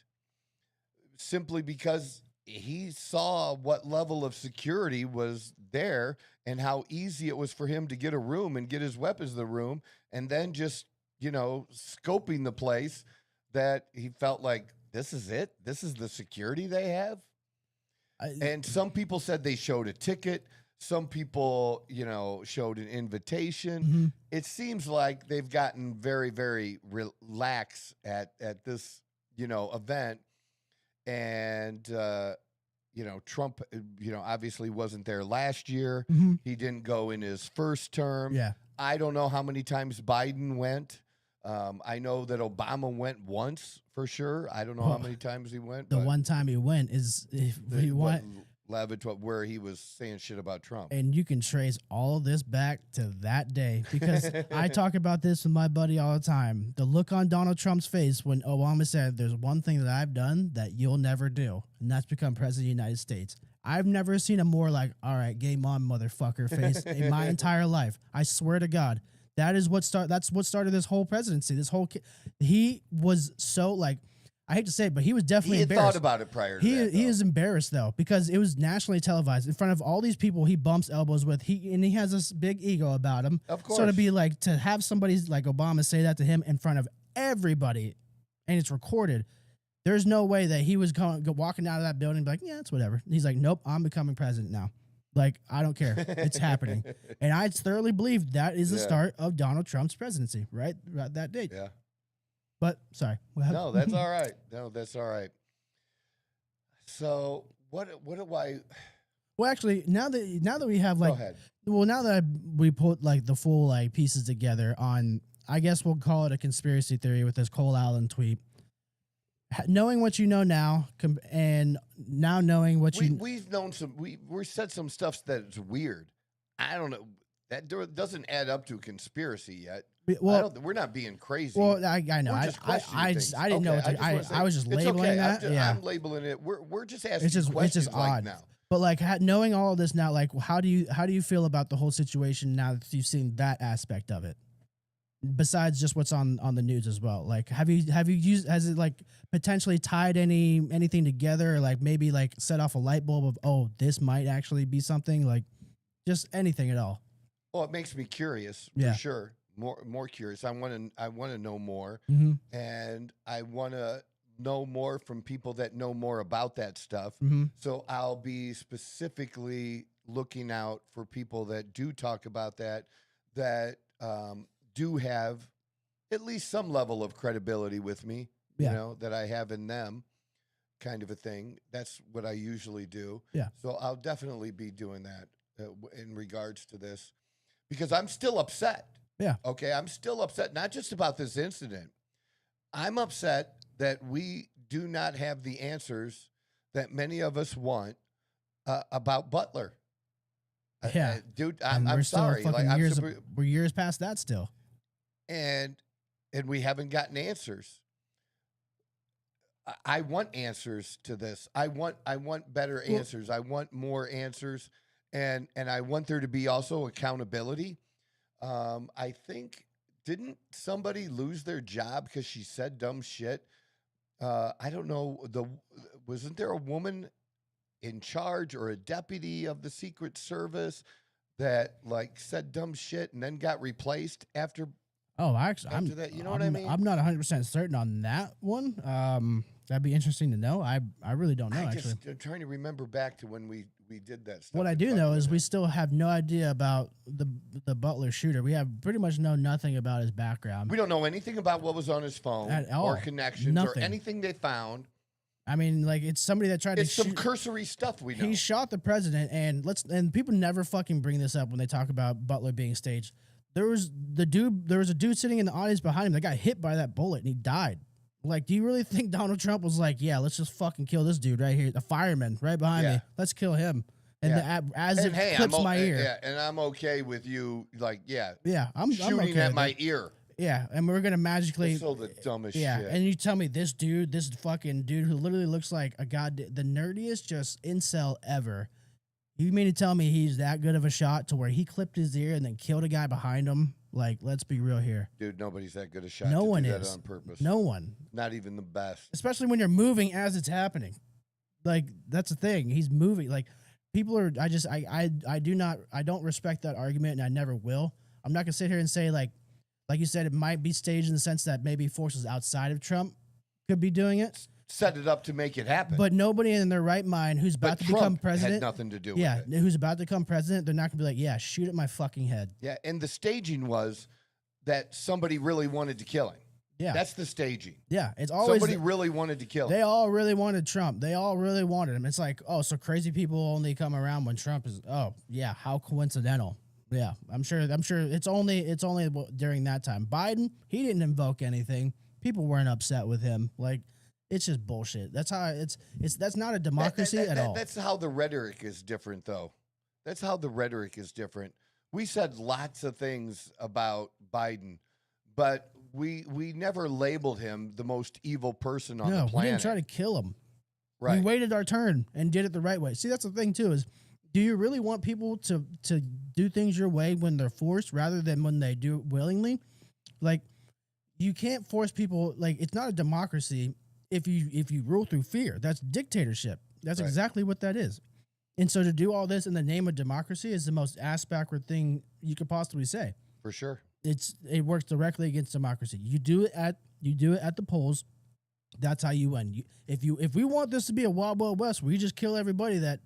simply because he saw what level of security was there and how easy it was for him to get a room and get his weapons in the room, and then just, you know, scoping the place, that he felt like this is it. This is the security they have. And some people said they showed a ticket. Some people, you know, showed an invitation. It seems like they've gotten very, very relaxed at this, you know, event. And, you know, Trump, you know, obviously wasn't there last year. He didn't go in his first term. Yeah. I don't know how many times Biden went. I know that Obama went once for sure. I don't know how many times he went. The one time he went is where he was saying shit about Trump. And you can trace all of this back to that day, because I talk about this with my buddy all the time. The look on Donald Trump's face when Obama said, "There's one thing that I've done that you'll never do, and that's become president of the United States." I've never seen a more like, "All right, game on, motherfucker" face in my entire life. I swear to God. That's what started this whole presidency. He was so, like, I hate to say it, but he was definitely embarrassed. He had thought about it prior to that. He is embarrassed, though, because it was nationally televised in front of all these people he bumps elbows with. He has this big ego about him. Of course. So to be like, to have somebody like Obama say that to him in front of everybody, and it's recorded, there's no way that he was walking out of that building and be like, "Yeah, it's whatever." He's like, "Nope, I'm becoming president now. Like, I don't care. It's happening." And I thoroughly believe that is the start of Donald Trump's presidency, right that date. Yeah. But, sorry. No, that's all right. No, that's all right. So, what do I... Well, actually, now that we have, like... Go ahead. Well, now that we put, like, the full, like, pieces together on, I guess we'll call it a conspiracy theory with this Cole Allen tweet. Knowing what you know now, and now knowing what we've known we said some stuff that's weird. I don't know. That doesn't add up to a conspiracy yet. Well, we're not being crazy. Well, I know. I didn't know. I was just labeling that. I'm labeling it. We're just asking questions. It's just odd now. But like knowing all of this now, like how do you feel about the whole situation now that you've seen that aspect of it? besides just what's on the news as well? Like, has it like potentially tied anything together, or like maybe like set off a light bulb of, oh, this might actually be something, like just anything at all? Well, it makes me curious for sure. More curious. I want to know more, and I want to know more from people that know more about that stuff. So I'll be specifically looking out for people that do talk about that do have at least some level of credibility with me, you know, that I have in them, kind of a thing. That's what I usually do. Yeah. So I'll definitely be doing that in regards to this, because I'm still upset. Yeah. Okay. I'm still upset, not just about this incident. I'm upset that we do not have the answers that many of us want about Butler. Yeah. Dude, I'm sorry. We're years past that still. And we haven't gotten answers. I want answers to this. I want better answers. I want more answers. And I want there to be also accountability. I think, didn't somebody lose their job because she said dumb shit? I don't know. Wasn't there a woman in charge or a deputy of the Secret Service that like said dumb shit and then got replaced after? Oh, actually, after that, you know what I mean? I'm not 100% certain on that one. That'd be interesting to know. I really don't know. I'm trying to remember back to when we did that stuff. What I do know is we still have no idea about the Butler shooter. We have pretty much know nothing about his background. We don't know anything about what was on his phone at all, or connections or anything they found. I mean, like, it's somebody that tried to shoot. It's some cursory stuff we know. He shot the president, and people never fucking bring this up when they talk about Butler being staged. There was a dude sitting in the audience behind him that got hit by that bullet and he died. Like, do you really think Donald Trump was like, yeah, let's just fucking kill this dude right here, the fireman right behind me. Let's kill him. And it clips my ear. Yeah, and I'm okay with you, like, I'm shooting okay at my ear. Yeah, and we're gonna magically. That's so the dumbest shit. Yeah, and you tell me this fucking dude who literally looks like the nerdiest just incel ever. You mean to tell me he's that good of a shot to where he clipped his ear and then killed a guy behind him? Like, let's be real here. Dude, nobody's that good a shot. No one do is that on purpose. No one. Not even the best. Especially when you're moving as it's happening. Like, that's the thing. He's moving. Like, people are. I don't respect that argument, and I never will. I'm not gonna sit here and say like you said, it might be staged in the sense that maybe forces outside of Trump could be doing it. Set it up to make it happen. But nobody in their right mind who's about to become president had nothing to do with it. Who's about to become president, they're not gonna be like, yeah, shoot at my fucking head. Yeah, and the staging was that somebody really wanted to kill him. Yeah. That's the staging. Yeah, it's always somebody really wanted to kill him. They all really wanted Trump. They all really wanted him. It's like, oh, so crazy people only come around when Trump is. Oh, yeah, how coincidental. Yeah, I'm sure it's only during that time. Biden, he didn't invoke anything. People weren't upset with him. Like, it's just bullshit. That's how that's not a democracy at all. That's how the rhetoric is different, though. That's how the rhetoric is different. We said lots of things about Biden, but we never labeled him the most evil person on the planet. We didn't try to kill him. Right. We waited our turn and did it the right way. See, that's the thing too, is do you really want people to do things your way when they're forced rather than when they do it willingly? Like, you can't force people. Like, it's not a democracy if you rule through fear. That's dictatorship. That's exactly what that is. And so to do all this in the name of democracy is the most ass backward thing you could possibly say. For sure. It works directly against democracy. You do it at the polls. That's how you win. If we want this to be a Wild Wild West, we just kill everybody that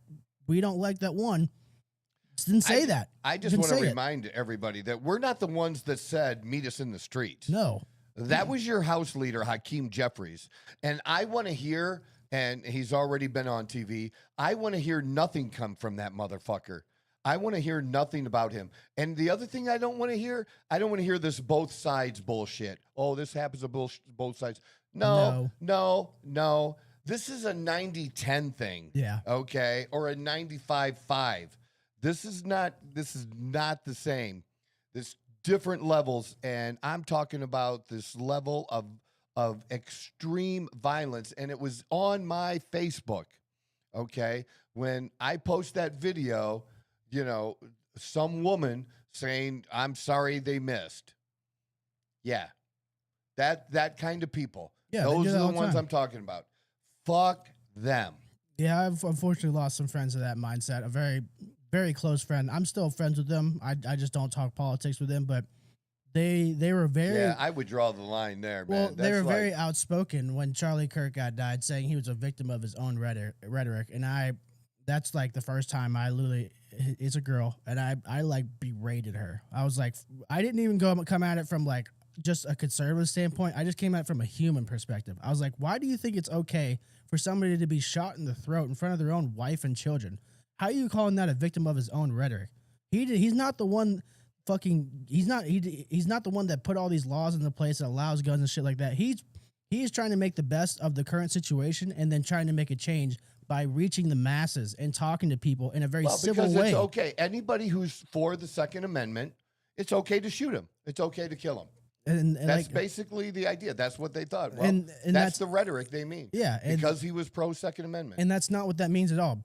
we don't like that won. Then say that. I just want to remind everybody that we're not the ones that said meet us in the streets. No. That was your House leader, Hakeem Jeffries. And I want to hear, and he's already been on TV, I want to hear nothing come from that motherfucker. I want to hear nothing about him. And the other thing I don't want to hear this both sides bullshit. Oh, this happens to both sides. No. This is a 90-10 thing. Yeah. Okay? Or a 95-5. This is not the same. There's different levels, and I'm talking about this level of extreme violence, and it was on my Facebook. Okay? When I post that video, some woman saying, I'm sorry they missed. Yeah. That kind of people. Yeah, those are the ones time. I'm talking about. Fuck them. Yeah, I've unfortunately lost some friends to that mindset. A very, very close friend. I'm still friends with them. I just don't talk politics with them, but they were very. Yeah, I would draw the line there, man. Well, they were very outspoken when Charlie Kirk died, saying he was a victim of his own rhetoric, and that's like the first time I literally. It's a girl, and I like berated her. I was like, I didn't even come at it from like just a conservative standpoint. I just came at it from a human perspective. I was like, why do you think it's okay for somebody to be shot in the throat in front of their own wife and children? How are you calling that a victim of his own rhetoric? He's not the one he's not the one that put all these laws into place that allows guns and shit like that. He's trying to make the best of the current situation and then trying to make a change by reaching the masses and talking to people in a very civil way. Because it's okay. Anybody who's for the Second Amendment, it's okay to shoot him. It's okay to kill him. And that's like, basically the idea. That's what they thought. Well, and that's the rhetoric they mean. Yeah, because he was pro Second Amendment, and that's not what that means at all.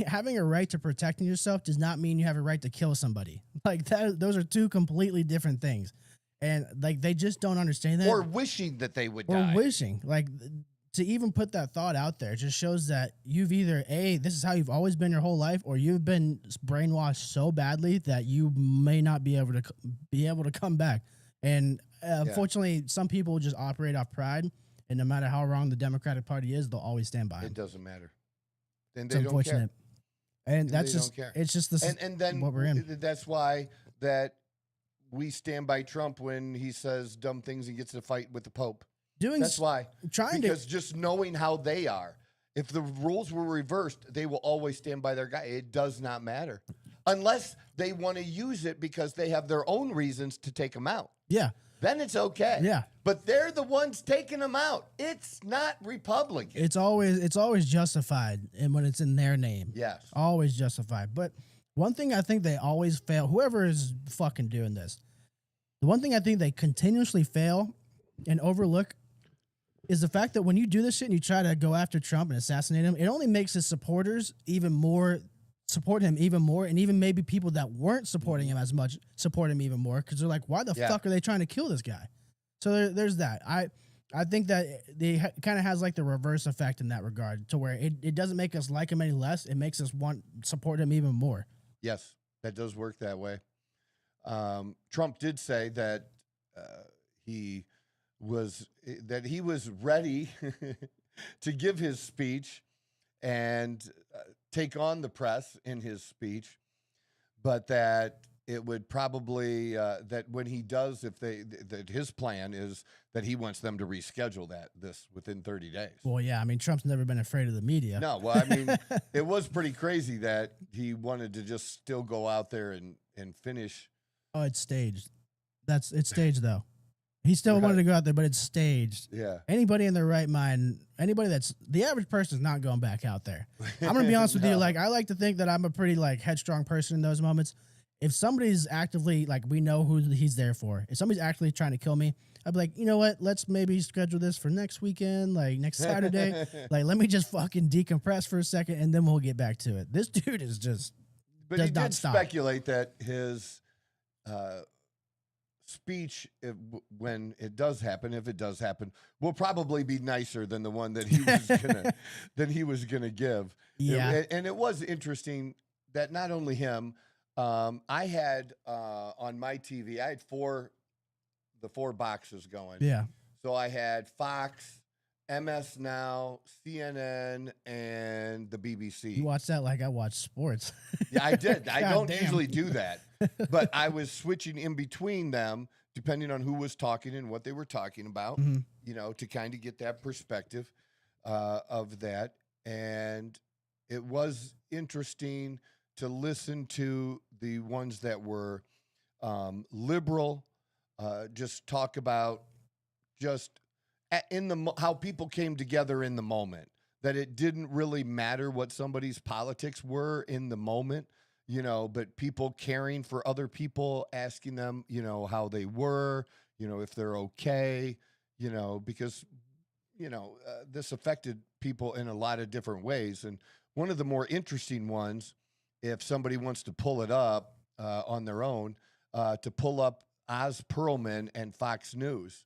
Having a right to protecting yourself does not mean you have a right to kill somebody. Like that, those are two completely different things, and like they just don't understand that. Or wishing that they would die. Or wishing, like to even put that thought out there, just shows that you've either this is how you've always been your whole life, or you've been brainwashed so badly that you may not be able to come back. And unfortunately, some people just operate off pride, and no matter how wrong the Democratic Party is, they'll always stand by him. It doesn't matter. Then it's unfortunate. And that's just it's just this. And then what we're in. That's why that we stand by Trump when he says dumb things and gets in a fight with the Pope. That's why. Because just knowing how they are. If the rules were reversed, they will always stand by their guy. It does not matter. Unless they want to use it because they have their own reasons to take him out. Yeah. Then it's okay. Yeah. But they're the ones taking them out. It's not Republican. It's always justified, and when it's in their name. Yes. Always justified. But one thing I think they always fail, whoever is fucking doing this, the one thing I think they continuously fail and overlook is the fact that when you do this shit and you try to go after Trump and assassinate him, it only makes his supporters support him even more, and even maybe people that weren't supporting him as much support him even more because they're like, why the fuck are they trying to kill this guy? So there's that. I think that they kind of has like the reverse effect in that regard, to where it doesn't make us like him any less. It makes us support him even more. Yes, that does work that way. Trump did say that he was ready to give his speech and take on the press in his speech, but that it would probably that when he does, that his plan is that he wants them to reschedule this within 30 days. Well, yeah, I mean, Trump's never been afraid of the media. No, well, I mean, it was pretty crazy that he wanted to just still go out there and finish. Oh, it's staged. It's staged though. He still wanted to go out there, but it's staged. Yeah. Anybody in their right mind, anybody that's the average person is not going back out there. I'm going to be honest with you. Like, I like to think that I'm a pretty like headstrong person in those moments. If somebody's actively, like, we know who he's there for. If somebody's actually trying to kill me, I'd be like, you know what? Let's maybe schedule this for next weekend, like next Saturday. Like, let me just fucking decompress for a second, and then we'll get back to it. This dude is just But he did speculate that his speech, when it does happen, if it does happen, will probably be nicer than the one that he was gonna give. Yeah, and it was interesting that not only him, I had on my TV, I had the four boxes going. Yeah. So I had Fox, MS Now, CNN, and the BBC. You watch that like I watch sports. Yeah, I did. I don't usually do that. But I was switching in between them, depending on who was talking and what they were talking about, you know, to kind of get that perspective of that. And it was interesting to listen to the ones that were liberal, just talk about just how people came together in the moment, that it didn't really matter what somebody's politics were in the moment, you know, but people caring for other people, asking them, you know, how they were, you know, if they're okay, you know, because, you know, this affected people in a lot of different ways. And one of the more interesting ones, if somebody wants to pull it up on their own, to pull up Oz Perlman and Fox News.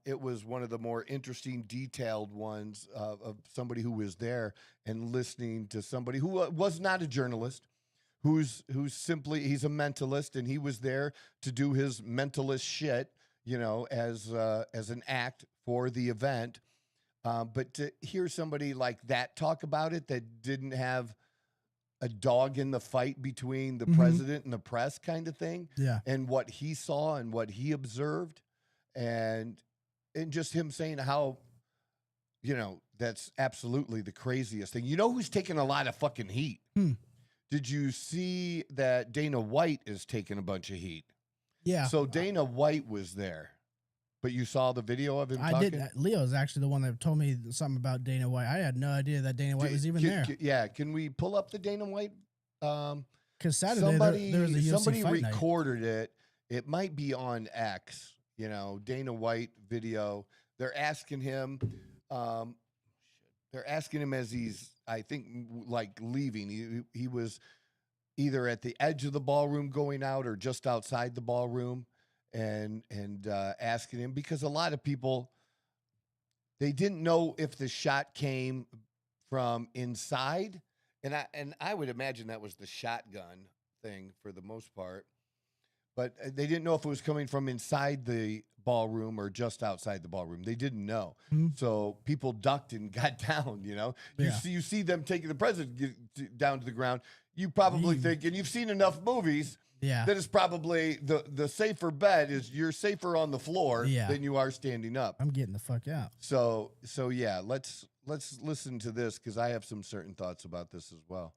It was one of the more interesting, detailed ones of somebody who was there and listening to somebody who was not a journalist, who's simply, he's a mentalist, and he was there to do his mentalist shit, as an act for the event. But to hear somebody like that talk about it, that didn't have a dog in the fight between the president and the press kind of thing, and what he saw and what he observed, and just him saying how, that's absolutely the craziest thing. You know who's taking a lot of fucking heat? Did you see that Dana White is taking a bunch of heat? Yeah. So Dana White was there. But you saw the video of him talking? I did. Leo's actually the one that told me something about Dana White. I had no idea that Dana White was even there. Yeah, can we pull up the Dana White? Because Saturday there was a UFC somebody fight recorded it. It might be on X. Dana White video. They're asking him. They're asking him as he's, I think, like leaving. He was either at the edge of the ballroom going out or just outside the ballroom. And asking him, because a lot of people, they didn't know if the shot came from inside, and I would imagine that was the shotgun thing for the most part, but they didn't know if it was coming from inside the ballroom or just outside the ballroom. They didn't know, so people ducked and got down. You see them taking the president down to the ground. You probably think, and you've seen enough movies. Yeah, that is probably the safer bet is you're safer on the floor than you are standing up. I'm getting the fuck out. So yeah, let's listen to this because I have some certain thoughts about this as well.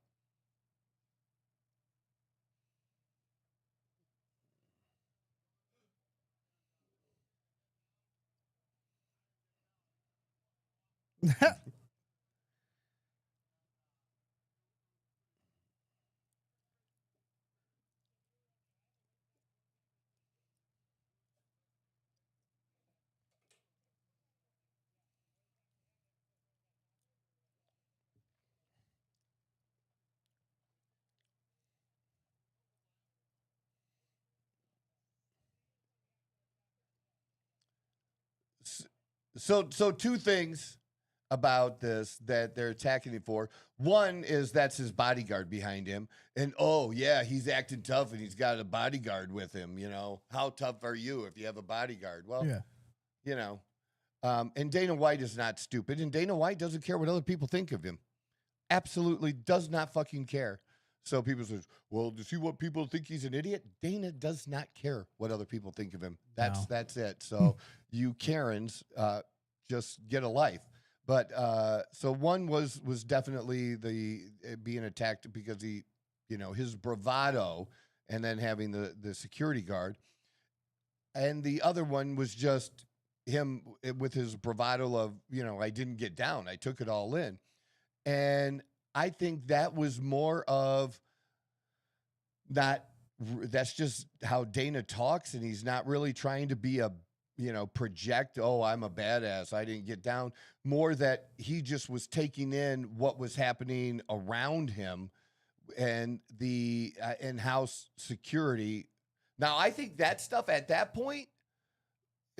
So two things about this that they're attacking him for. One is that's his bodyguard behind him. And, oh, yeah, he's acting tough and he's got a bodyguard with him. How tough are you if you have a bodyguard? Well, and Dana White is not stupid. And Dana White doesn't care what other people think of him. Absolutely does not fucking care. So people say, well, do you see what people think he's an idiot? Dana does not care what other people think of him. That's it. So you Karens, just get a life. But so one was definitely being attacked because his bravado and then having the security guard. And the other one was just him with his bravado of, I didn't get down. I took it all in. And I think that was more of that's just how Dana talks, and he's not really trying to be project, oh, I'm a badass, I didn't get down. More that he just was taking in what was happening around him and the in-house security. Now, I think that stuff at that point,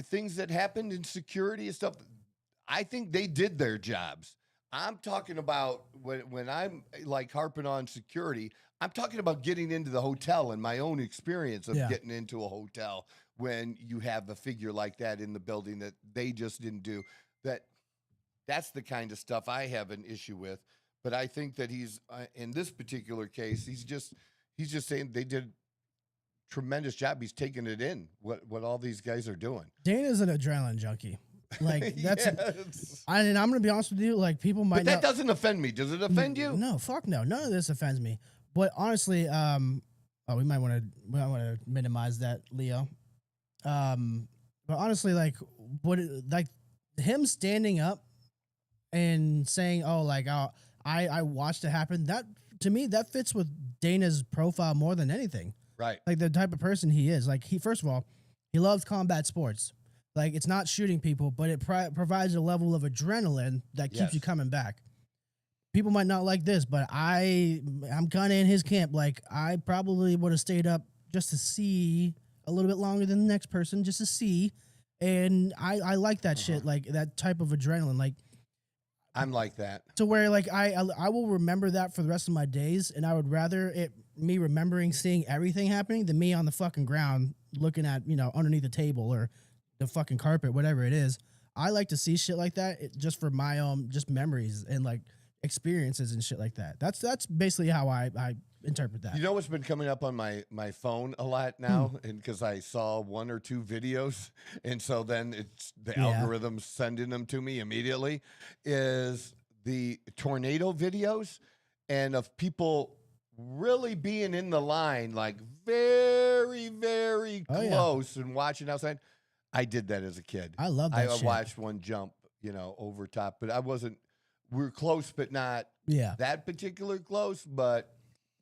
things that happened in security and stuff, I think they did their jobs. I'm talking about when I'm like harping on security, I'm talking about getting into the hotel and my own experience of getting into a hotel when you have a figure like that in the building that they just didn't do. That's the kind of stuff I have an issue with. But I think that he's in this particular case, he's just saying they did a tremendous job. He's taking it in what all these guys are doing. Dana's an adrenaline junkie. Like that's, and I'm gonna be honest with you. Like people might, but that doesn't offend me. Does it offend you? No, fuck no. None of this offends me. But honestly, we might want to minimize that, Leo. But honestly, like him standing up and saying, "Oh, like I watched it happen." That to me, that fits with Dana's profile more than anything. Right. Like the type of person he is. Like first of all, he loves combat sports. Like, it's not shooting people, but it provides a level of adrenaline that keeps you coming back. People might not like this, but I'm kind of in his camp. Like, I probably would have stayed up just to see a little bit longer than the next person just to see. And I like that shit, like that type of adrenaline. Like, I'm like that. To where like I will remember that for the rest of my days, and I would rather me remembering seeing everything happening than me on the fucking ground looking at, underneath the table or the fucking carpet, whatever it is. I like to see shit like that just for my own just memories and like experiences and shit like that. That's basically how I interpret that. You know what's been coming up on my phone a lot now, and because I saw 1 or 2 videos, and so then it's the algorithm sending them to me immediately, is the tornado videos and of people really being in the line, like very, very close and watching outside. I did that as a kid. I love that shit. I watched one jump, over top, but I wasn't. We're close, but not that particular close, but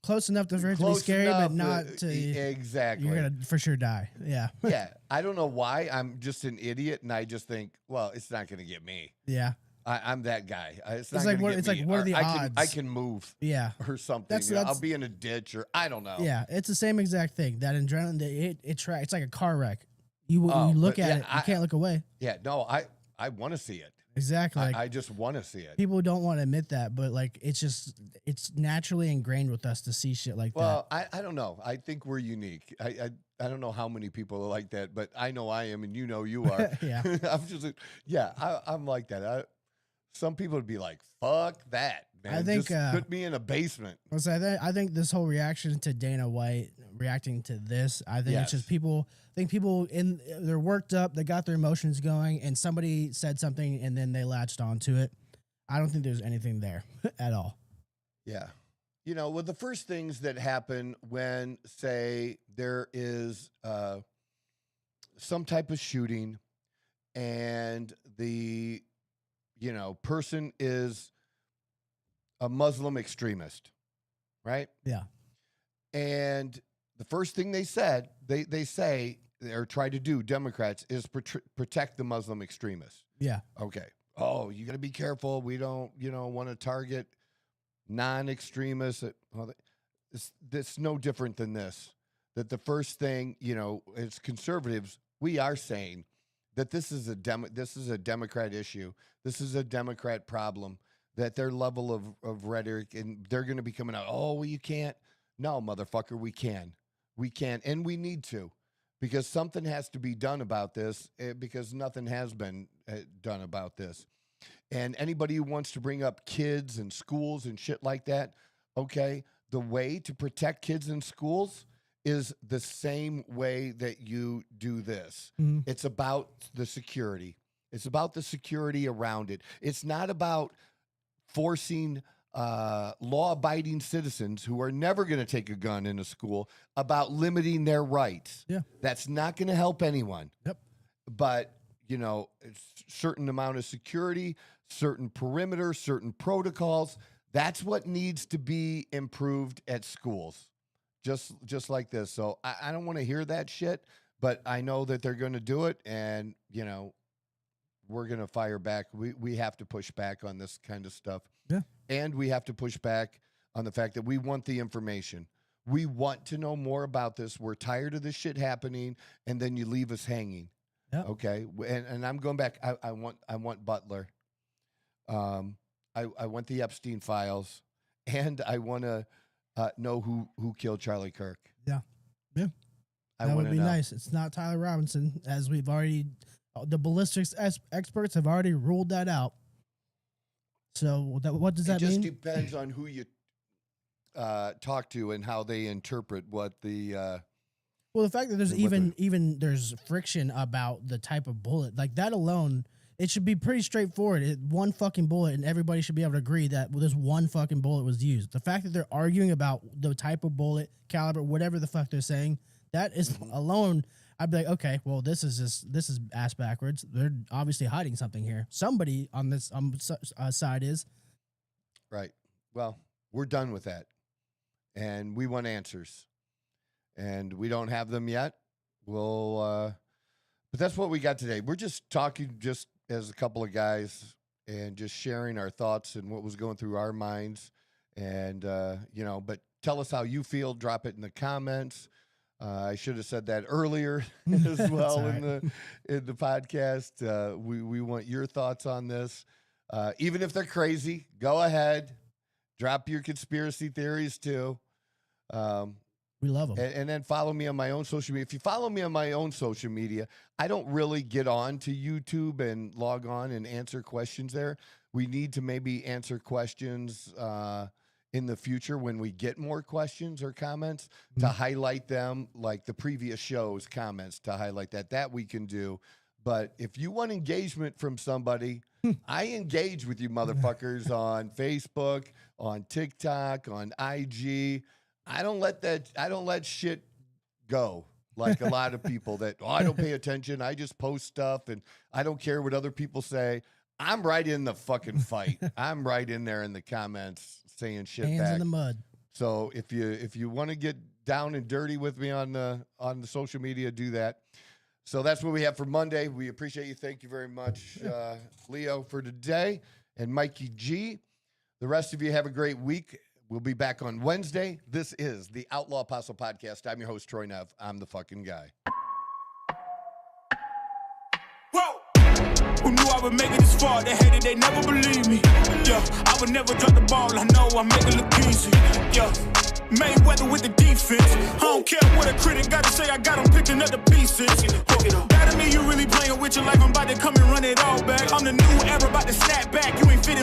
close enough for it to be scary, but not to exactly. You're gonna for sure die. Yeah. Yeah. I don't know why. I'm just an idiot, and I just think, well, it's not gonna get me. Yeah. I'm that guy. It's like not what? get It's me. like what are the odds? I can move. Yeah. Or something. I'll be in a ditch, or I don't know. Yeah, it's the same exact thing. That adrenaline, it's like a car wreck. You look at it, you can't look away. Yeah. No, I want to see it. Exactly. I just want to see it. People don't want to admit that, but like it's naturally ingrained with us to see shit like that. Well, I don't know. I think we're unique. I don't know how many people are like that, but I know I am, and you are. Yeah. I'm just I'm like that. Some people would be like, "Fuck that, man! I think just put me in a basement." I think this whole reaction to Dana White reacting to this, I think it's just people. I think people they're worked up, they got their emotions going, and somebody said something, and then they latched onto it. I don't think there's anything there at all. Yeah, well, the first things that happen when, say, there is some type of shooting, and the person is a Muslim extremist, right? Yeah. And the first thing they said, they say, or try to do, Democrats, is protect the Muslim extremists. Yeah. Okay. Oh, you got to be careful. We don't, want to target non-extremists. It's no different than this. That the first thing, as conservatives, we are saying that this is a Democrat issue. This is a Democrat problem. That their level of rhetoric, and they're going to be coming out, oh, well, you can't. No, motherfucker, we can. We can, and we need to, because something has to be done about this, because nothing has been done about this. And anybody who wants to bring up kids and schools and shit like that, okay, the way to protect kids in schools is the same way that you do this. Mm-hmm. It's about the security. It's about the security around it. It's not about forcing law-abiding citizens who are never going to take a gun in a school about limiting their rights. Yeah. That's not going to help anyone. Yep. But, it's certain amount of security, certain perimeter, certain protocols, that's what needs to be improved at schools. Just like this. So I don't want to hear that shit, but I know that they're going to do it, and, we're going to fire back. We have to push back on this kind of stuff. Yeah. And we have to push back on the fact that we want the information. We want to know more about this. We're tired of this shit happening, and then you leave us hanging. Yeah. Okay. And I'm going back. I want Butler. I want the Epstein files, and I want to know who killed Charlie Kirk. Yeah. Yeah. That would be nice. It's not Tyler Robinson, as we've already, the ballistics experts have already ruled that out. So what does that mean? It just depends on who you talk to and how they interpret what the. Well, the fact that there's even there's friction about the type of bullet, like that alone, it should be pretty straightforward. One fucking bullet, and everybody should be able to agree that this one fucking bullet was used. The fact that they're arguing about the type of bullet, caliber, whatever the fuck they're saying, that is alone, I'd be like, okay, well, this is ass backwards. They're obviously hiding something here. Somebody on this side is. Right. Well, we're done with that, and we want answers, and we don't have them yet. We'll, but that's what we got today. We're just talking, just as a couple of guys, and just sharing our thoughts and what was going through our minds, and but tell us how you feel. Drop it in the comments. I should have said that earlier as well in the podcast. We want your thoughts on this. Even if they're crazy, go ahead. Drop your conspiracy theories too. We love them. And then follow me on my own social media. If you follow me on my own social media, I don't really get on to YouTube and log on and answer questions there. We need to maybe answer questions in the future when we get more questions or comments to highlight them, like the previous show's comments to highlight that. That we can do. But if you want engagement from somebody, I engage with you motherfuckers on Facebook, on TikTok, on IG. I don't let shit go like a lot of people that, I don't pay attention. I just post stuff and I don't care what other people say. I'm right in the fucking fight. I'm right in there in the comments saying shit Hands back. in the mud. So if you want to get down and dirty with me on the social media, do that. So that's what we have for Monday. We appreciate you. Thank you very much, Leo, for today, and Mikey G. The rest of you have a great week. We'll be back on Wednesday. This is the Outlaw Apostle Podcast. I'm your host, Troy Neff. I'm the fucking guy. Whoa! Who knew I would make it this far? They hated, they never believed me. Yeah, I would never drop the ball. I know I make it look easy. Yeah, Mayweather with the defense. I don't care what a critic got to say. I got them picking up the pieces. That to me, you really playing with your life. I'm about to come and run it all back. I'm the new era, about to snap back. You ain't fitting